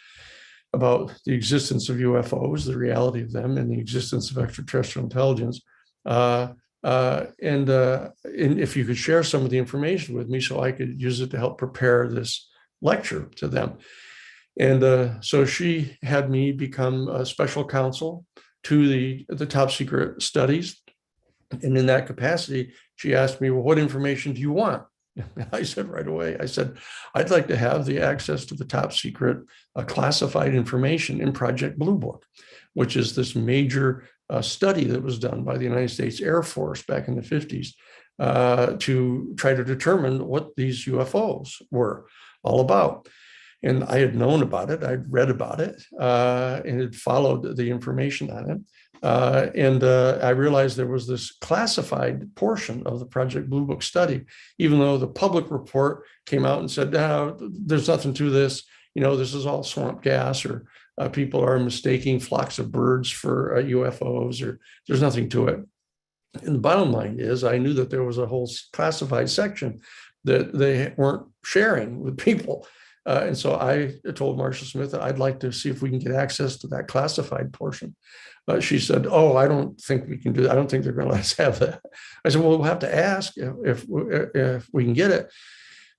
about the existence of UFOs, the reality of them, and the existence of extraterrestrial intelligence. And if you could share some of the information with me so I could use it to help prepare this lecture to them. And so she had me become a special counsel to the top secret studies. And in that capacity, she asked me, well, what information do you want? I said right away, I'd like to have the access to the top secret classified information in Project Blue Book, which is this major study that was done by the United States Air Force back in the 50s to try to determine what these UFOs were all about. And I had known about it, I'd read about it, and had followed the information on it. And I realized there was this classified portion of the Project Blue Book study, even though the public report came out and said, no, there's nothing to this. This is all swamp gas, or people are mistaking flocks of birds for UFOs, or there's nothing to it. And the bottom line is I knew that there was a whole classified section that they weren't sharing with people. And so I told Marcia Smith that I'd like to see if we can get access to that classified portion. She said, oh, I don't think we can do that. I don't think they're going to let us have that. I said, well, we'll have to ask if we can get it.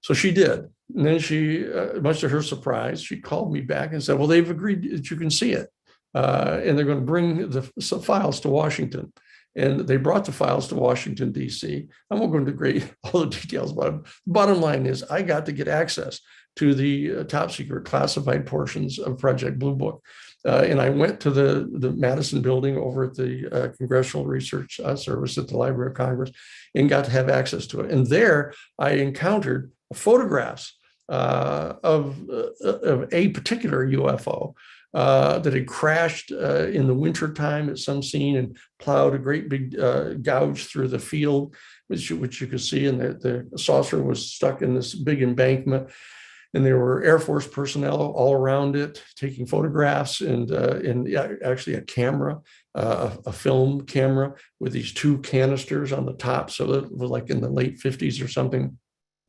So she did. And then she, much to her surprise, she called me back and said, well, they've agreed that you can see it. And they're going to bring some files to Washington. And they brought the files to Washington, D.C. I won't go into all the details about it. The bottom line is I got to get access to the top secret classified portions of Project Blue Book. And I went to the Madison building over at the Congressional Research Service at the Library of Congress and got to have access to it. And there I encountered photographs of a particular UFO that had crashed in the wintertime at some scene and plowed a great big gouge through the field, which you could see. And the saucer was stuck in this big embankment. and there were Air Force personnel all around it taking photographs, and actually a camera, a film camera with these two canisters on the top. So it was like in the late 50s or something.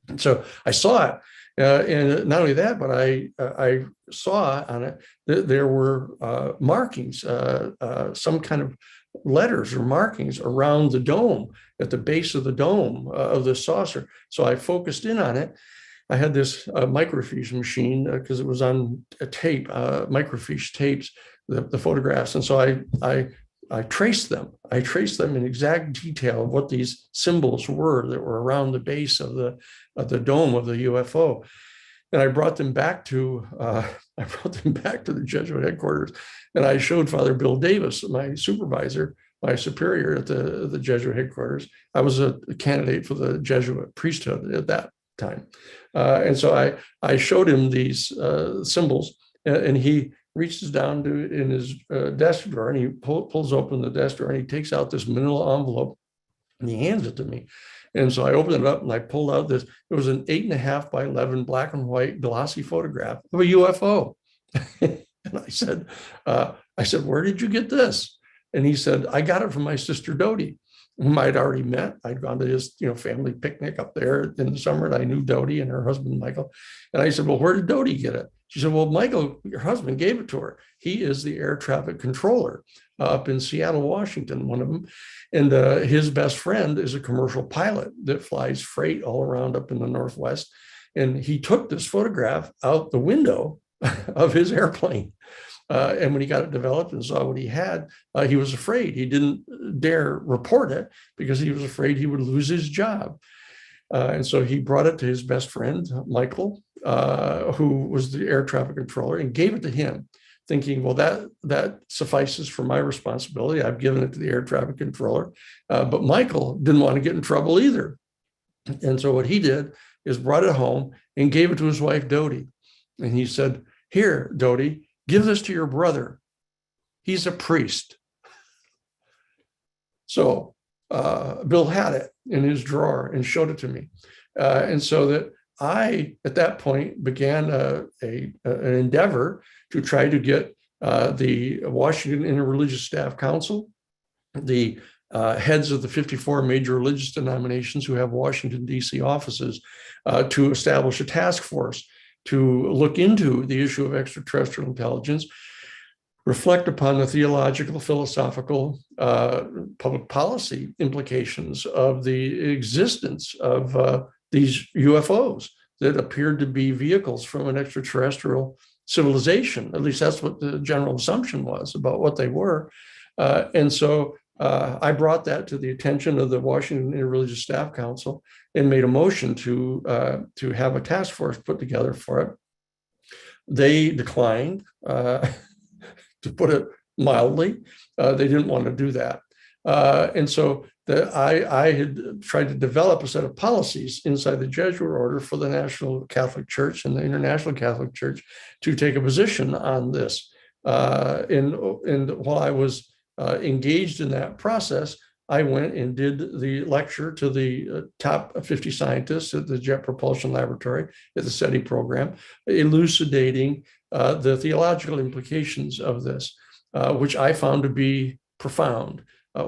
And so I saw it. And not only that, but I saw on it that there were markings, some kind of letters or markings around the dome, at the base of the dome of the saucer. So I focused in on it. I had this microfiche machine because it was on a tape, microfiche tapes, the photographs. And so I traced them. I traced them in exact detail of what these symbols were that were around the base of the dome of the UFO. And I brought them back to the Jesuit headquarters, and I showed Father Bill Davis, my supervisor, my superior at the Jesuit headquarters. I was a candidate for the Jesuit priesthood at that time, and so I showed him these symbols, and he reaches down in his desk drawer, and he pulls open the desk drawer, and he takes out this manila envelope, and he hands it to me. And so I opened it up and I pulled out this. It was an 8.5 by 11 black and white glossy photograph of a UFO. And I said, where did you get this? And he said, I got it from my sister Dodie, whom I'd already met. I'd gone to his family picnic up there in the summer, and I knew Dodie and her husband Michael. And I said, well, where did Dodie get it? She said, well, Michael, your husband, gave it to her. He is the air traffic controller up in Seattle, Washington, one of them. And his best friend is a commercial pilot that flies freight all around up in the Northwest. And he took this photograph out the window of his airplane. And when he got it developed and saw what he had, he was afraid. He didn't dare report it because he was afraid he would lose his job. And so he brought it to his best friend, Michael, who was the air traffic controller, and gave it to him, thinking, well, that suffices for my responsibility. I've given it to the air traffic controller. But Michael didn't want to get in trouble either. And so what he did is brought it home and gave it to his wife, Dodie. And he said, here, Dodie, give this to your brother. He's a priest. So Bill had it in his drawer and showed it to me. And so that I, at that point, began an endeavor to try to get the Washington Interreligious Staff Council, the heads of the 54 major religious denominations who have Washington, D.C. offices, to establish a task force to look into the issue of extraterrestrial intelligence, reflect upon the theological, philosophical, public policy implications of the existence of these UFOs that appeared to be vehicles from an extraterrestrial civilization. At least that's what the general assumption was about what they were. And so I brought that to the attention of the Washington Interreligious Staff Council and made a motion to have a task force put together for it. They declined, to put it mildly. They didn't want to do that. And so I had tried to develop a set of policies inside the Jesuit order for the National Catholic Church and the International Catholic Church to take a position on this. And while I was engaged in that process, I went and did the lecture to the top 50 scientists at the Jet Propulsion Laboratory at the SETI program, elucidating the theological implications of this, which I found to be profound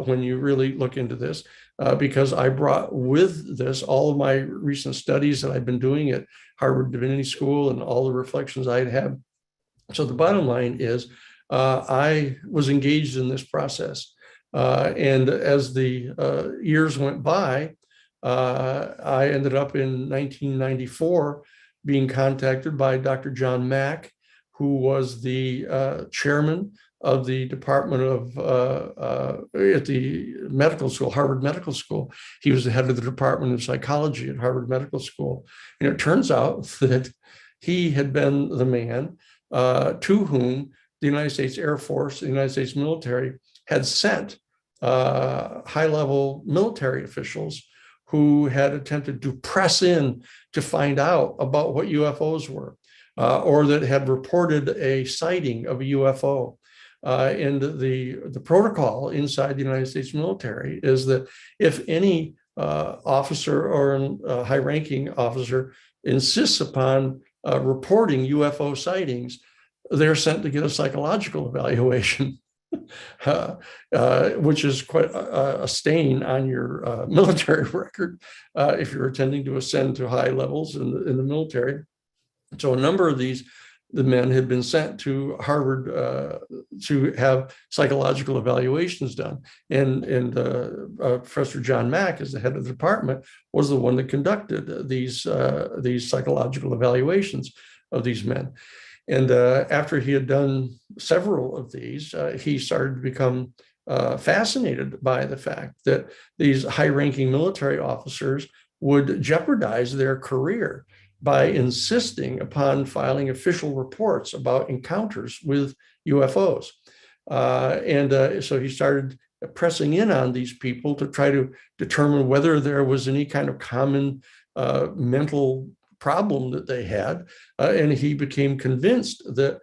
when you really look into this, because I brought with this all of my recent studies that I've been doing at Harvard Divinity School and all the reflections I had had. So the bottom line is I was engaged in this process. And as the years went by, I ended up in 1994 being contacted by Dr. John Mack, who was the chairman of the department of at the medical school, Harvard Medical School. He was the head of the department of psychology at Harvard Medical School. And it turns out that he had been the man to whom the United States Air Force, the United States military had sent high-level military officials who had attempted to press in to find out about what UFOs were, or that had reported a sighting of a UFO. And the protocol inside the United States military is that if any officer or a high-ranking officer insists upon reporting UFO sightings, they're sent to get a psychological evaluation, which is quite a stain on your military record if you're intending to ascend to high levels in the military. So a number of the men had been sent to Harvard to have psychological evaluations done. And Professor John Mack, as the head of the department, was the one that conducted these psychological evaluations of these men. And after he had done several of these, he started to become fascinated by the fact that these high-ranking military officers would jeopardize their career by insisting upon filing official reports about encounters with UFOs. So he started pressing in on these people to try to determine whether there was any kind of common mental problem that they had. And he became convinced that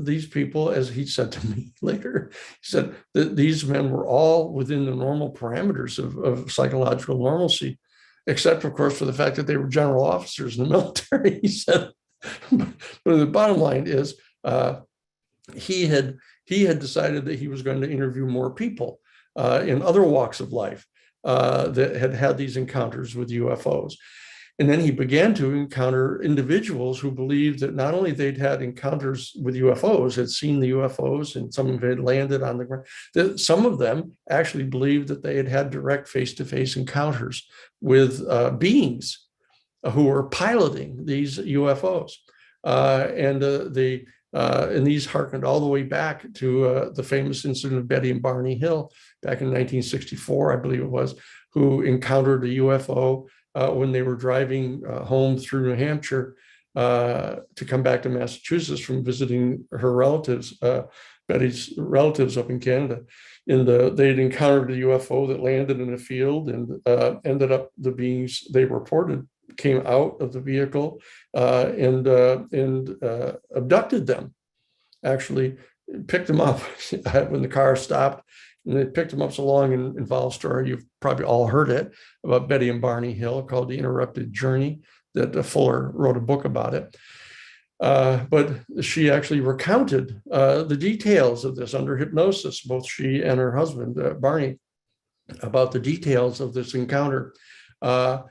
these people, as he said to me later, he said that these men were all within the normal parameters of psychological normalcy, except, of course, for the fact that they were general officers in the military, he said. But the bottom line is he had decided that he was going to interview more people in other walks of life that had had these encounters with UFOs. And then he began to encounter individuals who believed that not only they'd had encounters with UFOs, had seen the UFOs, and some of them had landed on the ground, that some of them actually believed that they had had direct face-to-face encounters with beings who were piloting these UFOs. And these harkened all the way back to the famous incident of Betty and Barney Hill back in 1964, I believe it was, who encountered a UFO when they were driving home through New Hampshire to come back to Massachusetts from visiting her relatives, Betty's relatives up in Canada. And they'd encountered a UFO that landed in a field and ended up, the beings they reported came out of the vehicle and abducted them, actually picked them up when the car stopped. And they picked them up. So long and involved story. You've probably all heard it about Betty and Barney Hill, called The Interrupted Journey, that Fuller wrote a book about it. But she actually recounted the details of this under hypnosis, both she and her husband, Barney, about the details of this encounter. So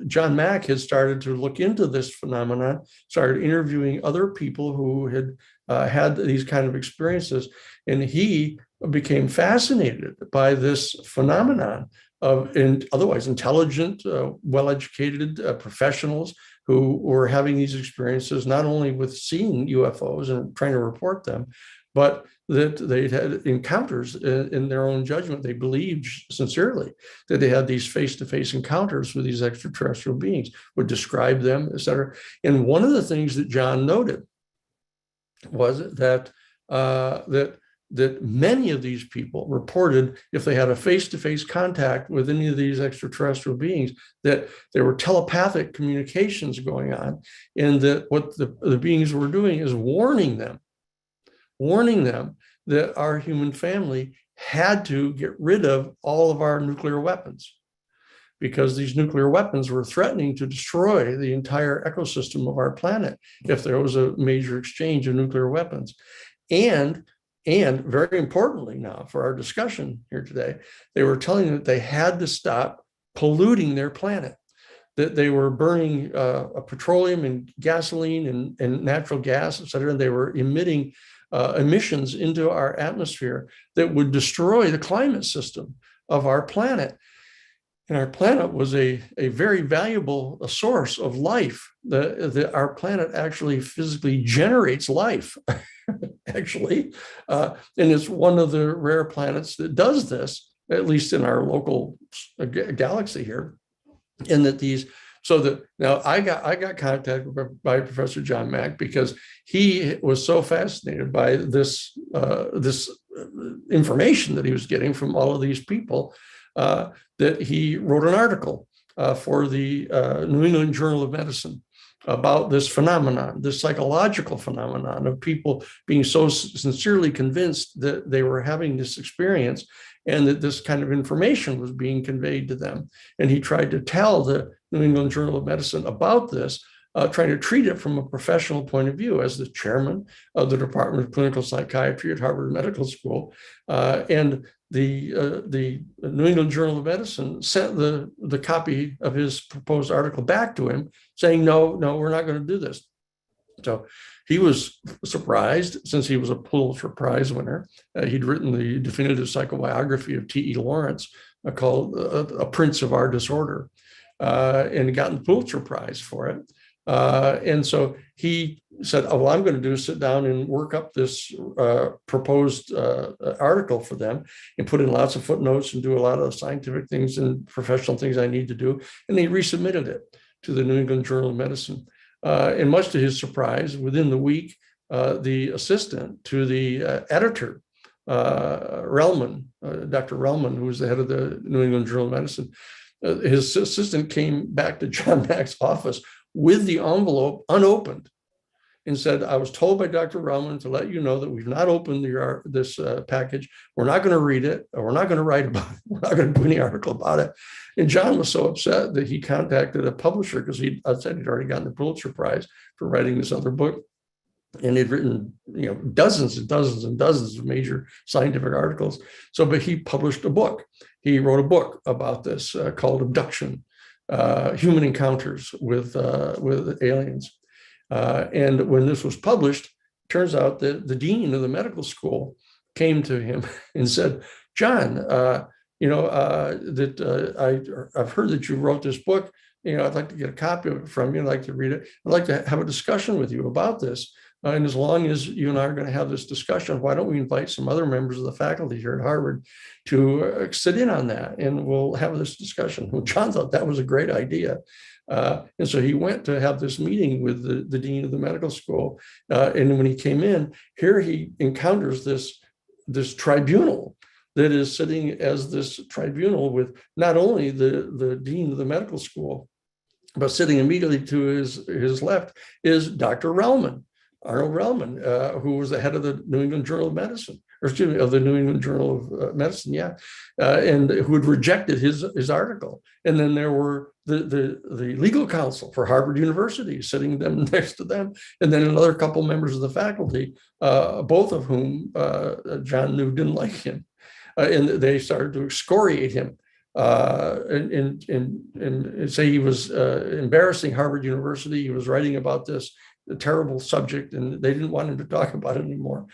John Mack has started to look into this phenomenon, started interviewing other people who had had these kind of experiences, and he became fascinated by this phenomenon of otherwise intelligent, well-educated professionals who were having these experiences, not only with seeing UFOs and trying to report them, but that they had encounters in their own judgment. They believed sincerely that they had these face-to-face encounters with these extraterrestrial beings, would describe them, et cetera. And one of the things that John noted was that that many of these people reported, if they had a face-to-face contact with any of these extraterrestrial beings, that there were telepathic communications going on, and that what the beings were doing is warning them that our human family had to get rid of all of our nuclear weapons, because these nuclear weapons were threatening to destroy the entire ecosystem of our planet if there was a major exchange of nuclear weapons. And very importantly now for our discussion here today, they were telling them that they had to stop polluting their planet, that they were burning petroleum and gasoline and natural gas, et cetera, and they were emitting emissions into our atmosphere that would destroy the climate system of our planet. And our planet was a very valuable source of life. Our planet actually physically generates life, actually. And it's one of the rare planets that does this, at least in our local galaxy here. And that now I got contacted by Professor John Mack because he was so fascinated by this information that he was getting from all of these people that he wrote an article for the New England Journal of Medicine about this phenomenon, this psychological phenomenon of people being so sincerely convinced that they were having this experience, and that this kind of information was being conveyed to them. And he tried to tell the New England Journal of Medicine about this, trying to treat it from a professional point of view as the chairman of the Department of Clinical Psychiatry at Harvard Medical School. And the New England Journal of Medicine sent the copy of his proposed article back to him saying, no, we're not going to do this. So he was surprised, since he was a Pulitzer Prize winner. He'd written the definitive psychobiography of T.E. Lawrence called A Prince of Our Disorder, and gotten the Pulitzer Prize for it. And so he said, oh, well, I'm going to do is sit down and work up this proposed article for them and put in lots of footnotes and do a lot of scientific things and professional things I need to do. And he resubmitted it to the New England Journal of Medicine. And much to his surprise, within the week, the assistant to the editor, Relman, Dr. Relman, who was the head of the New England Journal of Medicine, his assistant came back to John Mack's office with the envelope unopened and said, I was told by Dr. Relman to let you know that we've not opened this package. We're not going to read it. Or we're not going to write about it. We're not going to do any article about it. And John was so upset that he contacted a publisher, because he said he'd already gotten the Pulitzer Prize for writing this other book. And he'd written, dozens and dozens and dozens of major scientific articles. But he published a book. He wrote a book about this called Abduction, Human Encounters with Aliens. And when this was published, it turns out that the dean of the medical school came to him and said, John, I've heard that you wrote this book. I'd like to get a copy of it from you. I'd like to read it. I'd like to have a discussion with you about this. And as long as you and I are going to have this discussion, why don't we invite some other members of the faculty here at Harvard to sit in on that, and we'll have this discussion. Well, John thought that was a great idea. And so he went to have this meeting with the dean of the medical school. And when he came in, here he encounters this tribunal that is sitting as this tribunal with not only the dean of the medical school, but sitting immediately to his left is Dr. Relman. Arnold Relman, who was the head of the New England Journal of Medicine, of the New England Journal of Medicine, and who had rejected his article. And then there were the legal counsel for Harvard University sitting them next to them, and then another couple members of the faculty, both of whom John knew didn't like him, and they started to excoriate him. And say he was embarrassing Harvard University. He was writing about this terrible subject, and they didn't want him to talk about it anymore.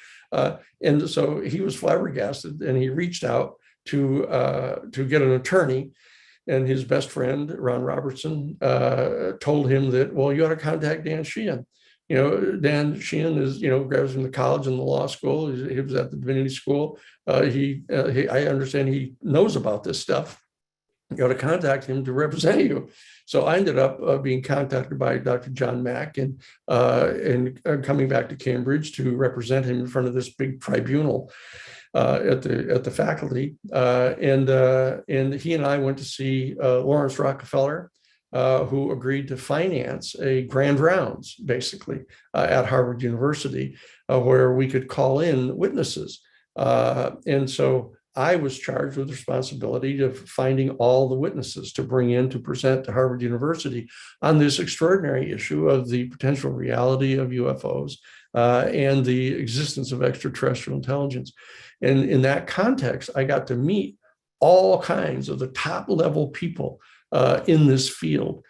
And so he was flabbergasted, and he reached out to get an attorney. And his best friend, Ron Robertson, told him that, well, you ought to contact Dan Sheehan. Dan Sheehan is, graduated from the college and the law school. He was at the Divinity School. I understand he knows about this stuff. You ought to contact him to represent you. So I ended up being contacted by Dr. John Mack and coming back to Cambridge to represent him in front of this big tribunal at the faculty. And he and I went to see Lawrence Rockefeller, who agreed to finance a grand rounds, basically, at Harvard University, where we could call in witnesses. And so I was charged with the responsibility of finding all the witnesses to bring in to present to Harvard University on this extraordinary issue of the potential reality of UFOs and the existence of extraterrestrial intelligence. And in that context, I got to meet all kinds of the top level people in this field,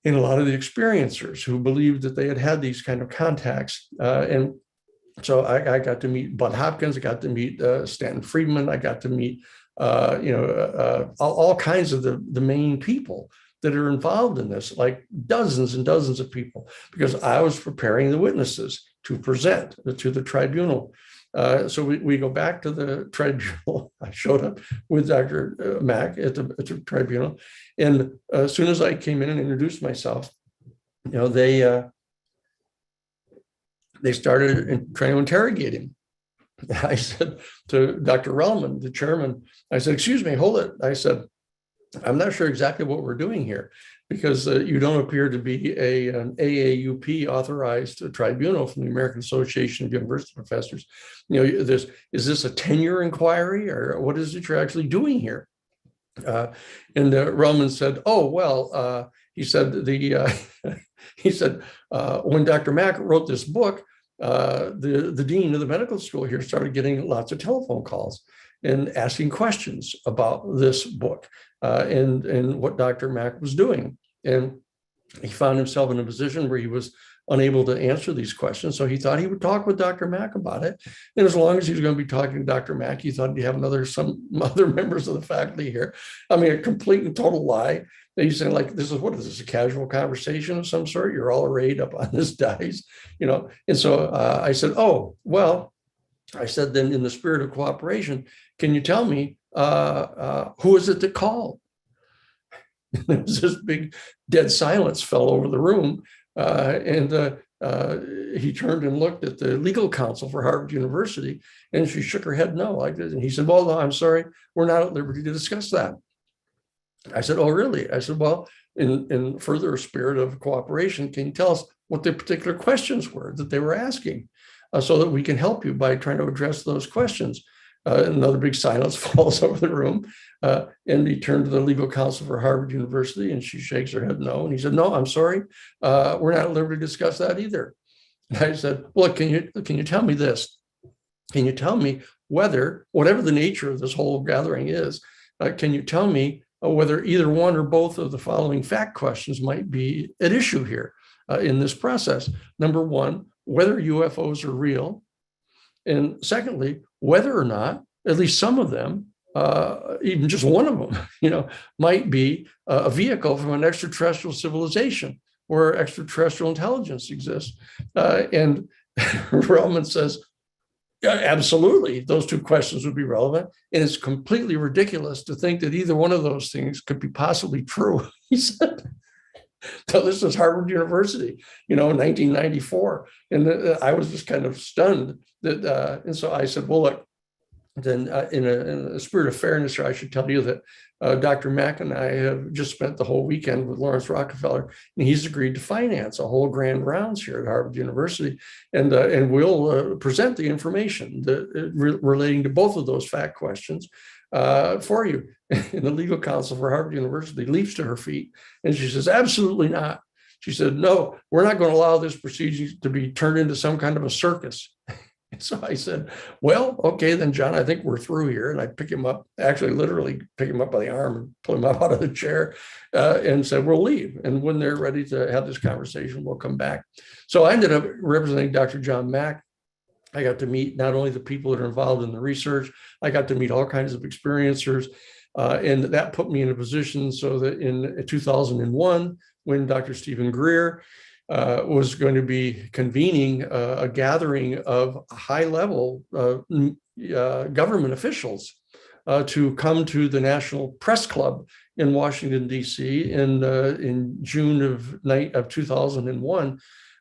and a lot of the experiencers who believed that they had these kind of contacts. And so I got to meet Bud Hopkins. I got to meet Stanton Friedman. I got to meet, all kinds of the main people that are involved in this, like dozens and dozens of people, because I was preparing the witnesses to present to the tribunal. So we go back to the tribunal. I showed up with Dr. Mack at the tribunal. And as soon as I came in and introduced myself, they started trying to interrogate him. I said to Dr. Relman, the chairman, I said, excuse me, hold it. I said, I'm not sure exactly what we're doing here, because you don't appear to be an AAUP authorized tribunal from the American Association of University Professors. Is this a tenure inquiry, or what is it you're actually doing here? And Relman said, "Oh well," he said he said when Dr. Mack wrote this book, the dean of the medical school here started getting lots of telephone calls and asking questions about this book and what Dr. Mack was doing. And he found himself in a position where he was unable to answer these questions. So he thought he would talk with Dr. Mack about it. And as long as he was going to be talking to Dr. Mack, he thought he'd have some other members of the faculty here. I mean, a complete and total lie. He's saying, like, what is this, a casual conversation of some sort? You're all arrayed up on this dais, And so I said, oh, well, I said, then in the spirit of cooperation, can you tell me who is it that called? There was this big dead silence fell over the room. And he turned and looked at the legal counsel for Harvard University, and she shook her head no. And he said, well, no, I'm sorry, we're not at liberty to discuss that. I said, oh, really? I said, well, in further spirit of cooperation, can you tell us what the particular questions were that they were asking so that we can help you by trying to address those questions? Another big silence falls over the room. And he turned to the legal counsel for Harvard University, and she shakes her head no. And he said, no, I'm sorry. We're not at liberty to discuss that either. And I said, well, can you tell me this? Can you tell me whether, whatever the nature of this whole gathering is, can you tell me whether either one or both of the following fact questions might be at issue here in this process? Number one, whether UFOs are real. And secondly, whether or not, at least some of them, even just one of them, might be a vehicle from an extraterrestrial civilization where extraterrestrial intelligence exists. And Relman says, yeah, absolutely, those two questions would be relevant. And it's completely ridiculous to think that either one of those things could be possibly true. He said, so this is Harvard University, in 1994. And I was just kind of stunned that, and so I said, well, look, then in a spirit of fairness, I should tell you that Dr. Mack and I have just spent the whole weekend with Lawrence Rockefeller, and he's agreed to finance a whole grand rounds here at Harvard University, and we'll present the information relating to both of those fact questions for you. And the legal counsel for Harvard University leaps to her feet, and she says, absolutely not. She said, no, we're not going to allow this procedure to be turned into some kind of a circus. So I said, well, okay, then, John, I think we're through here. And I pick him up, actually literally pick him up by the arm and pull him up out of the chair and said, we'll leave. And when they're ready to have this conversation, we'll come back. So I ended up representing Dr. John Mack. I got to meet not only the people that are involved in the research, I got to meet all kinds of experiencers. And that put me in a position so that in 2001, when Dr. Stephen Greer was going to be convening a gathering of high-level government officials to come to the National Press Club in Washington, D.C. in June of 2001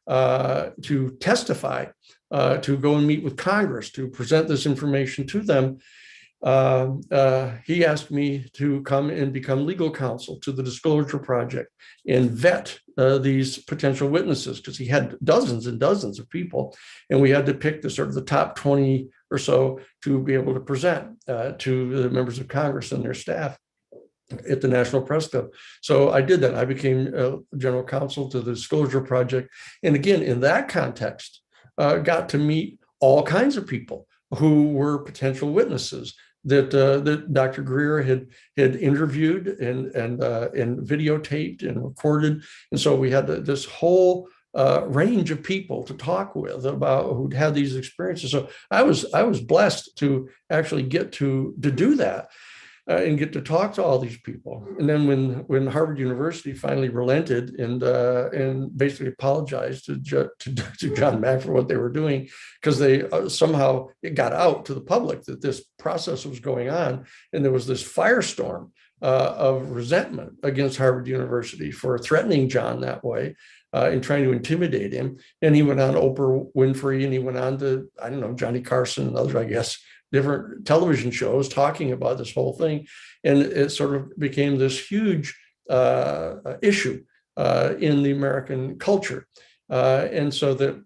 to testify, to go and meet with Congress, to present this information to them. He asked me to come and become legal counsel to the Disclosure Project and vet these potential witnesses, because he had dozens and dozens of people, and we had to pick the top 20 or so to be able to present to the members of Congress and their staff at the National Press Club. So I did that. I became general counsel to the Disclosure Project. And again, in that context, got to meet all kinds of people who were potential witnesses that Dr. Greer had interviewed and videotaped and recorded. And so we had this whole range of people to talk with about who'd had these experiences. So I was blessed to actually get to do that and get to talk to all these people. And then when Harvard University finally relented and basically apologized to John Mack for what they were doing, because they somehow it got out to the public that this process was going on, and there was this firestorm of resentment against Harvard University for threatening John that way and trying to intimidate him. And he went on to Oprah Winfrey, and he went on to, I don't know, Johnny Carson and others, I guess, different television shows talking about this whole thing. And it sort of became this huge issue in the American culture. And so that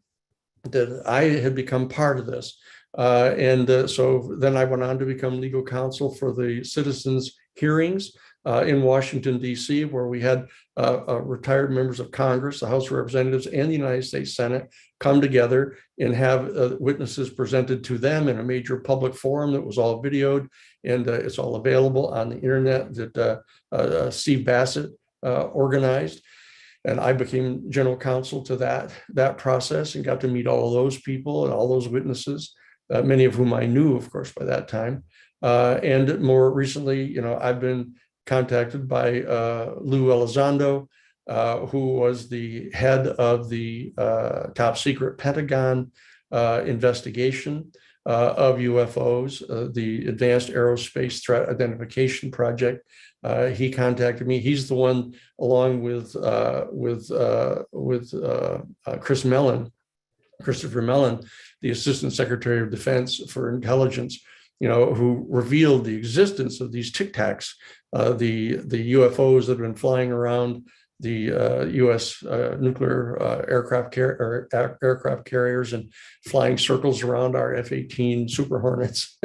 I had become part of this. So then I went on to become legal counsel for the citizens' hearings in Washington, D.C., where we had retired members of Congress, the House of Representatives, and the United States Senate come together and have witnesses presented to them in a major public forum that was all videoed, and it's all available on the internet that Steve Bassett organized. And I became general counsel to that process and got to meet all of those people and all those witnesses, many of whom I knew, of course, by that time. And more recently, I've been contacted by Lou Elizondo, who was the head of the top secret Pentagon investigation of UFOs, the Advanced Aerospace Threat Identification Project. He contacted me. He's the one, along with Christopher Mellon, the Assistant Secretary of Defense for Intelligence, who revealed the existence of these Tic Tacs, the UFOs that have been flying around the U.S. nuclear aircraft carriers and flying circles around our F-18 Super Hornets,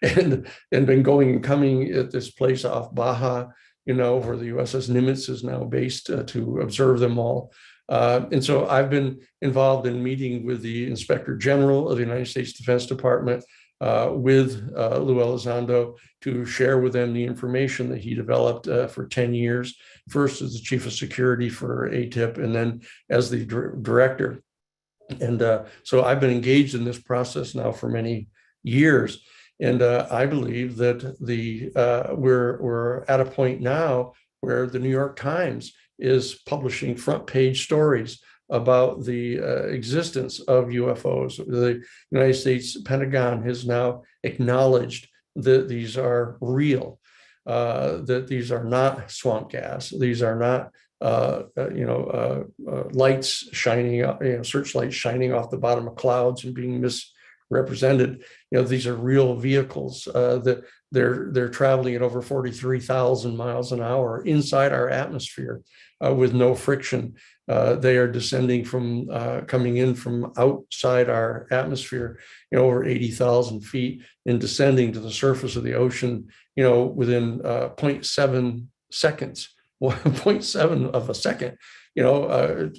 and been going and coming at this place off Baja, where the USS Nimitz is now based to observe them all. And so I've been involved in meeting with the Inspector General of the United States Defense Department, with Lou Elizondo, to share with them the information that he developed for 10 years, first as the chief of security for ATIP and then as the director. And so I've been engaged in this process now for many years. And I believe that we're at a point now where the New York Times is publishing front page stories about the existence of UFOs. The United States Pentagon has now acknowledged that these are real, that these are not swamp gas. These are not, lights shining, searchlights shining off the bottom of clouds and being misrepresented. These are real vehicles that they're traveling at over 43,000 miles an hour inside our atmosphere with no friction. They are descending from, coming in from outside our atmosphere, over 80,000 feet, and descending to the surface of the ocean, within 0.7 seconds, 0.7 of a second,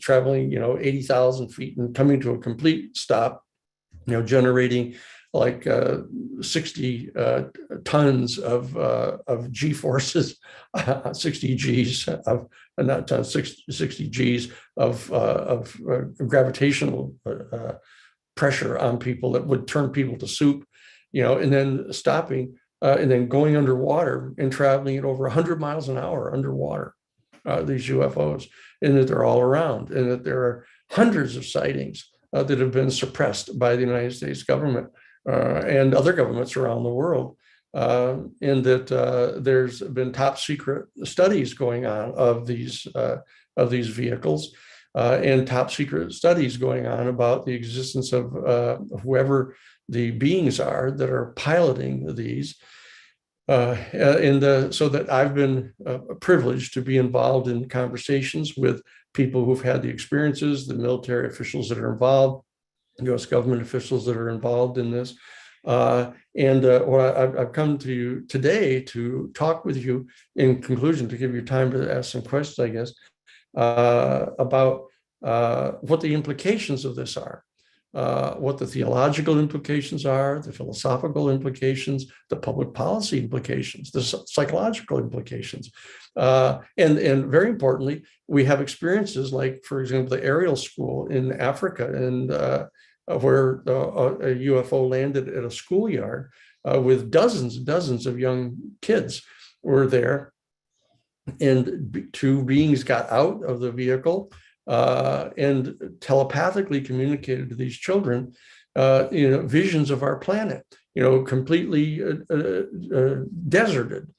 traveling, 80,000 feet and coming to a complete stop, generating like 60 tons of G forces, 60 Gs of, not tons, 60 Gs of gravitational pressure on people that would turn people to soup, and then stopping and then going underwater and traveling at over 100 miles an hour underwater, these UFOs, and that they're all around, and that there are hundreds of sightings that have been suppressed by the United States government and other governments around the world, and that there's been top secret studies going on of these vehicles, and top secret studies going on about the existence of whoever the beings are that are piloting these. So that I've been privileged to be involved in conversations with people who've had the experiences, the military officials that are involved, U.S. government officials that are involved in this. I've come to you today to talk with you, in conclusion, to give you time to ask some questions, I guess, about what the implications of this are, what the theological implications are, the philosophical implications, the public policy implications, the psychological implications. And very importantly, we have experiences like, for example, the aerial school in Africa, and where a UFO landed at a schoolyard with dozens of young kids were there, and two beings got out of the vehicle and telepathically communicated to these children, visions of our planet, completely deserted,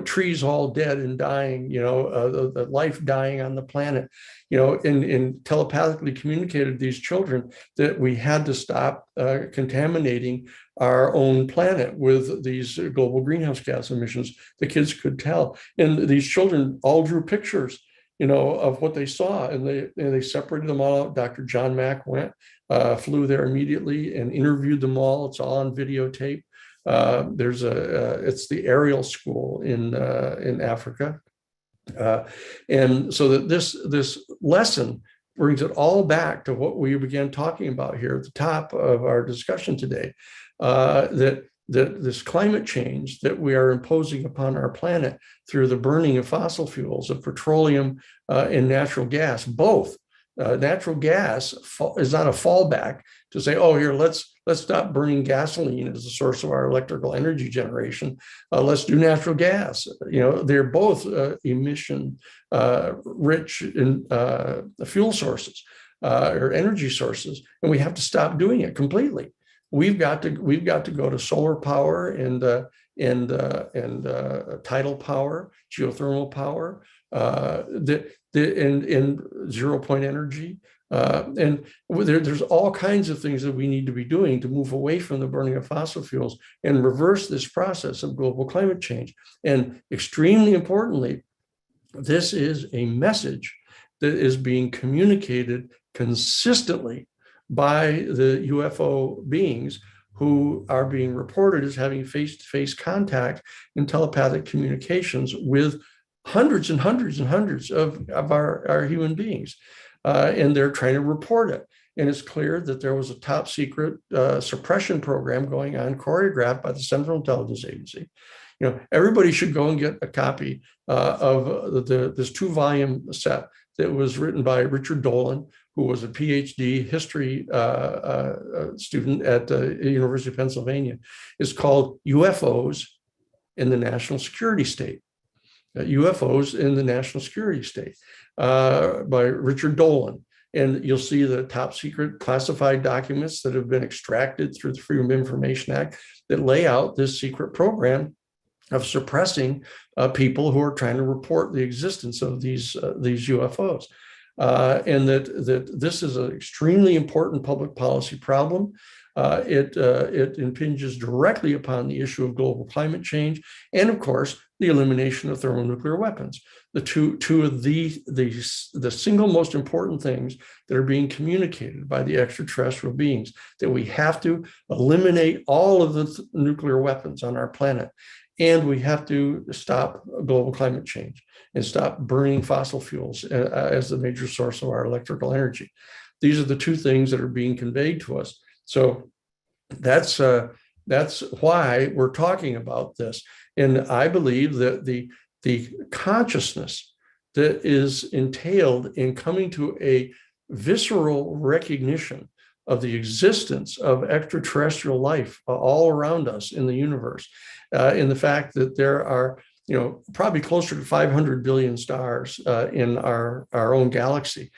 trees all dead and dying, the life dying on the planet, and telepathically communicated to these children that we had to stop contaminating our own planet with these global greenhouse gas emissions. The kids could tell. And these children all drew pictures, of what they saw, and they separated them all out. Dr. John Mack flew there immediately and interviewed them all. It's all on videotape. It's the Ariel School in Africa. And so that this lesson brings it all back to what we began talking about here at the top of our discussion today, that this climate change that we are imposing upon our planet through the burning of fossil fuels, of petroleum and natural gas, both. Natural gas is not a fallback to say, oh, here, let's stop burning gasoline as a source of our electrical energy generation. Let's do natural gas. They're both emission rich in fuel sources or energy sources, and we have to stop doing it completely. We've got to go to solar power and tidal power, geothermal power, and 0 point energy. And there's all kinds of things that we need to be doing to move away from the burning of fossil fuels and reverse this process of global climate change. And extremely importantly, this is a message that is being communicated consistently by the UFO beings who are being reported as having face-to-face contact and telepathic communications with hundreds and hundreds and hundreds of our human beings. And they're trying to report it. And it's clear that there was a top secret suppression program going on, choreographed by the Central Intelligence Agency. Everybody should go and get a copy of this 2-volume set that was written by Richard Dolan, who was a PhD history student at the University of Pennsylvania. It's called UFOs in the National Security State. UFOs in the National Security State by Richard Dolan. And you'll see the top secret classified documents that have been extracted through the Freedom of Information Act that lay out this secret program of suppressing people who are trying to report the existence of these UFOs. And that this is an extremely important public policy problem. It impinges directly upon the issue of global climate change, and of course, the elimination of thermonuclear weapons. The two of the single most important things that are being communicated by the extraterrestrial beings, that we have to eliminate all of the nuclear weapons on our planet, and we have to stop global climate change and stop burning fossil fuels as the major source of our electrical energy. These are the two things that are being conveyed to us. So that's why we're talking about this. And I believe that the consciousness that is entailed in coming to a visceral recognition of the existence of extraterrestrial life all around us in the universe, in the fact that there are probably closer to 500 billion stars in our own galaxy.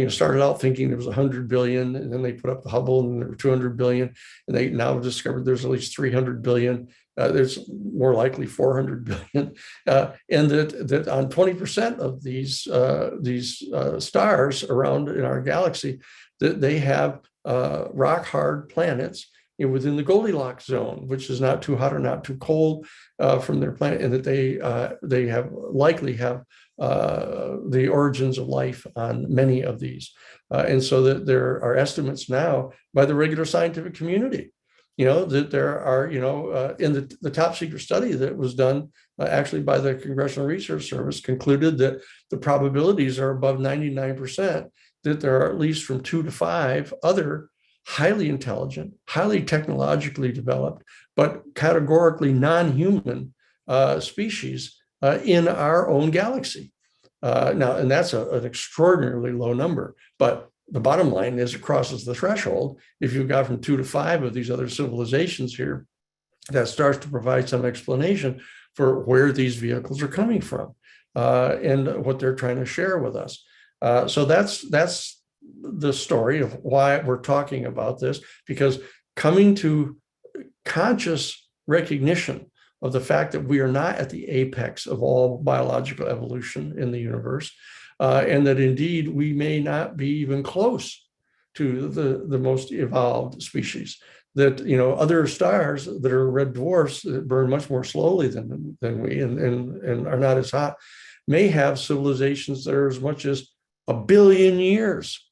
Started out thinking there was 100 billion, and then they put up the Hubble, and there were 200 billion, and they now discovered there's at least 300 billion. There's more likely 400 billion, and that on 20% of these stars around in our galaxy, that they have rock hard planets within the Goldilocks zone, which is not too hot or not too cold from their planet, and that they likely have the origins of life on many of these. And so that there are estimates now by the regular scientific community, that there are, in the top secret study that was done actually by the Congressional Research Service concluded that the probabilities are above 99% that there are at least from 2 to 5 other highly intelligent, highly technologically developed, but categorically non-human species in our own galaxy. Now, and that's an extraordinarily low number, but the bottom line is it crosses the threshold. If you've got from 2 to 5 of these other civilizations here, that starts to provide some explanation for where these vehicles are coming from and what they're trying to share with us. So that's the story of why we're talking about this, because coming to conscious recognition of the fact that we are not at the apex of all biological evolution in the universe, and that indeed we may not be even close to the most evolved species. That, you know, other stars that are red dwarfs that burn much more slowly than we and are not as hot may have civilizations that are as much as 1 billion years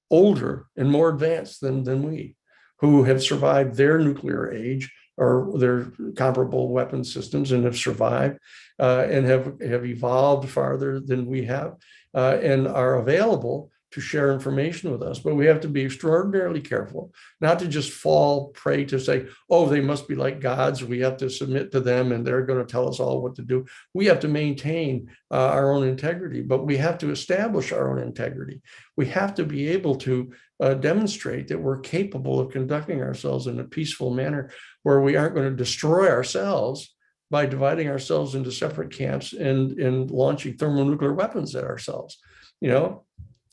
older and more advanced than we, who have survived their nuclear age or their comparable weapon systems and have survived and have evolved farther than we have and are available to share information with us. But we have to be extraordinarily careful not to just fall prey to say, oh, they must be like gods. We have to submit to them and they're going to tell us all what to do. We have to maintain our own integrity, but we have to establish our own integrity. We have to be able to demonstrate that we're capable of conducting ourselves in a peaceful manner where we aren't going to destroy ourselves by dividing ourselves into separate camps and launching thermonuclear weapons at ourselves, you know?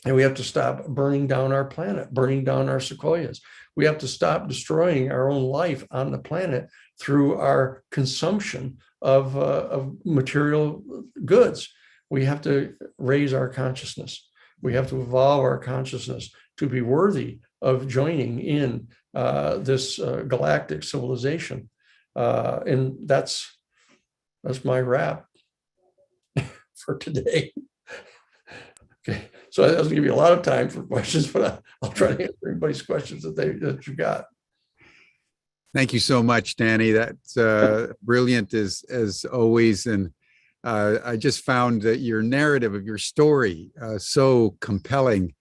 And we have to stop burning down our planet, burning down our sequoias. We have to stop destroying our own life on the planet through our consumption of material goods. We have to raise our consciousness. We have to evolve our consciousness to be worthy of joining in this galactic civilization. And that's my wrap for today. Okay. So I was going to give you a lot of time for questions, but I'll try to answer everybody's questions that you got. Thank you so much, Danny. That's brilliant as always. And I just found that your narrative of your story so compelling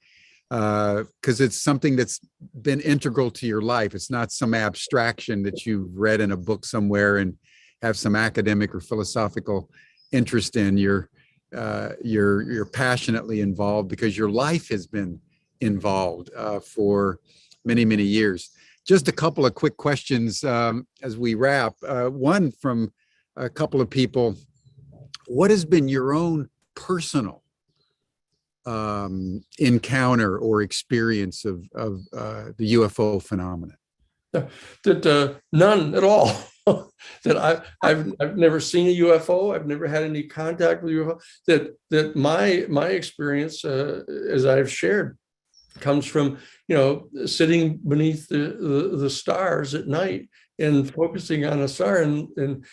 because it's something that's been integral to your life. It's not some abstraction that you've read in a book somewhere and have some academic or philosophical interest in. You're passionately involved because your life has been involved for many, many years. Just a couple of quick questions as we wrap. One from a couple of people. What has been your own personal encounter or experience of the UFO phenomenon? That none at all. That I've never seen a UFO. I've never had any contact with UFO. That my experience, as I've shared, comes from, you know, sitting beneath the stars at night and focusing on a star and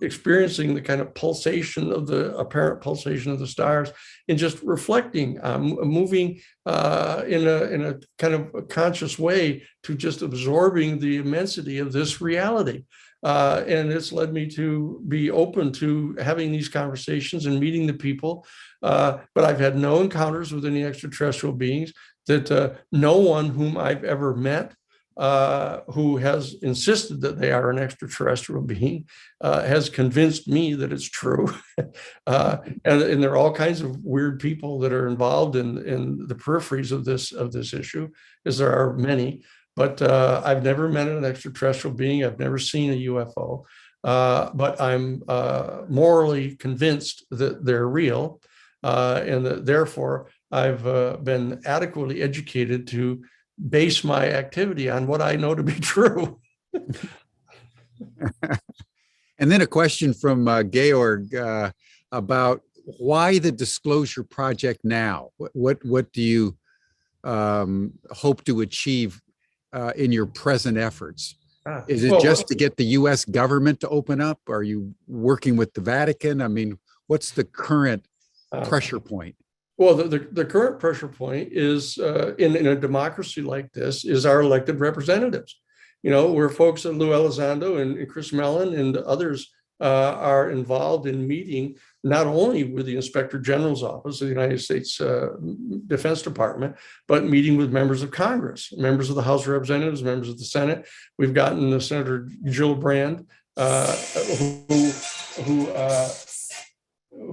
experiencing the kind of pulsation of the apparent pulsation of the stars and just reflecting, moving in a kind of a conscious way to just absorbing the immensity of this reality. And it's led me to be open to having these conversations and meeting the people. But I've had no encounters with any extraterrestrial beings. That no one whom I've ever met who has insisted that they are an extraterrestrial being has convinced me that it's true. And there are all kinds of weird people that are involved in the peripheries of this issue, as there are many. But I've never met an extraterrestrial being. I've never seen a UFO. But I'm morally convinced that they're real, and that therefore I've been adequately educated to base my activity on what I know to be true. And then a question from Georg about why the Disclosure Project now? What do you hope to achieve in your present efforts? Is it just to get the U.S. government to open up? Are you working with the Vatican? I mean, what's the current pressure point? Well, the current pressure point is in a democracy like this is our elected representatives. You know, where folks like Lou Elizondo and Chris Mellon and others are involved in meeting not only with the Inspector General's office of the United States Defense Department, but meeting with members of Congress, members of the House of Representatives, members of the Senate. We've gotten Senator Gillibrand,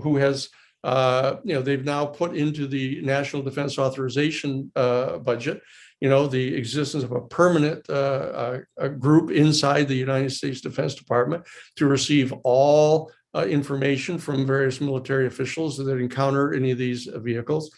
who has they've now put into the National Defense Authorization budget, you know, the existence of a permanent group inside the United States Defense Department to receive all information from various military officials that encounter any of these vehicles.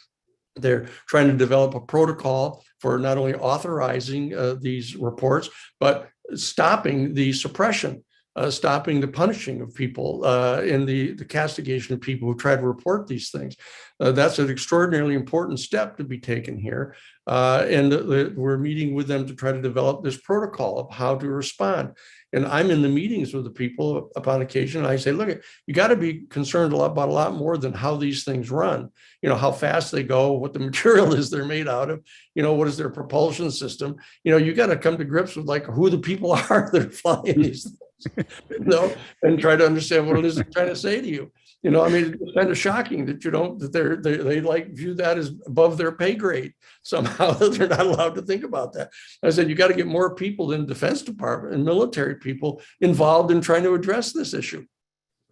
They're trying to develop a protocol for not only authorizing these reports, but stopping the suppression stopping the punishing of people and the castigation of people who try to report these things. That's an extraordinarily important step to be taken here. And we're meeting with them to try to develop this protocol of how to respond. And I'm in the meetings with the people upon occasion. And I say, look, you got to be concerned about a lot more than how these things run. How fast they go, what the material is they're made out of, what is their propulsion system. You got to come to grips with like who the people are that are flying these things, and try to understand what it is they're trying to say to you. It's kind of shocking that they like view that as above their pay grade somehow. They're not allowed to think about that. I said, you got to get more people than Defense Department and military people involved in trying to address this issue.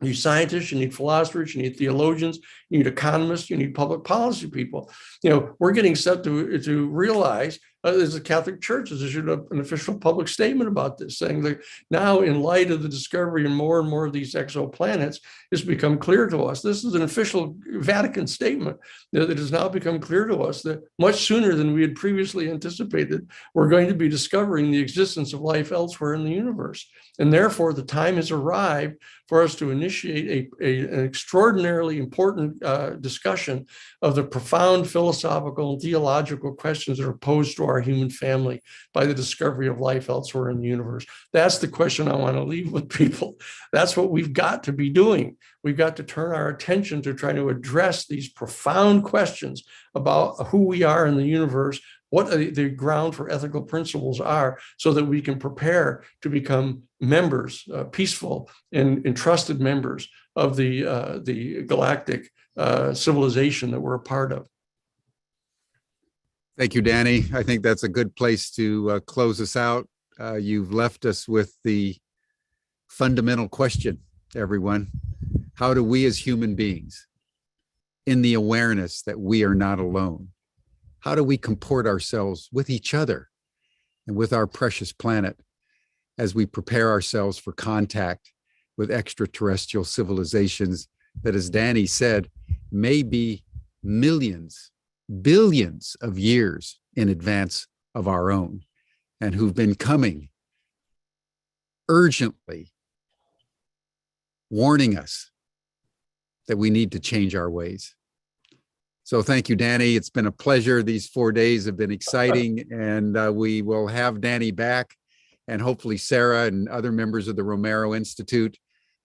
You need scientists, you need philosophers, you need theologians, you need economists, you need public policy people. We're getting set to realize as a Catholic Church has issued an official public statement about this, saying that now, in light of the discovery of more and more of these exoplanets, it's become clear to us. This is an official Vatican statement that it has now become clear to us that much sooner than we had previously anticipated, we're going to be discovering the existence of life elsewhere in the universe. And therefore, the time has arrived for us to initiate an extraordinarily important discussion of the profound philosophical and theological questions that are posed to our human family by the discovery of life elsewhere in the universe. That's the question I want to leave with people. That's what we've got to be doing. We've got to turn our attention to trying to address these profound questions about who we are in the universe, what the ground for ethical principles are, so that we can prepare to become members, peaceful and trusted members of the galactic civilization that we're a part of. Thank you, Danny. I think that's a good place to close us out. You've left us with the fundamental question, everyone. How do we as human beings, in the awareness that we are not alone, how do we comport ourselves with each other and with our precious planet as we prepare ourselves for contact with extraterrestrial civilizations that, as Danny said, may be millions, billions of years in advance of our own, and who've been coming urgently, warning us that we need to change our ways. So thank you, Danny. It's been a pleasure. These 4 days have been exciting, and we will have Danny back, and hopefully Sarah and other members of the Romero Institute.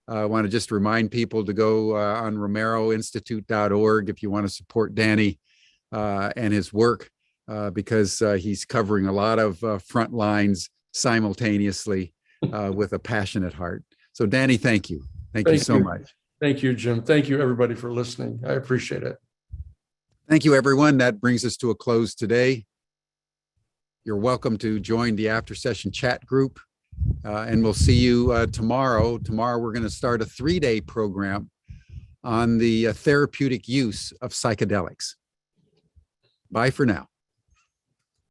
I want to just remind people to go on romeroinstitute.org if you want to support Danny and his work, because he's covering a lot of front lines simultaneously with a passionate heart. So Danny, thank you. Thank you so much. Thank you, Jim. Thank you, everybody, for listening. I appreciate it. Thank you, everyone. That brings us to a close today. You're welcome to join the after session chat group, and we'll see you tomorrow. Tomorrow, we're going to start a 3-day program on the therapeutic use of psychedelics. Bye for now.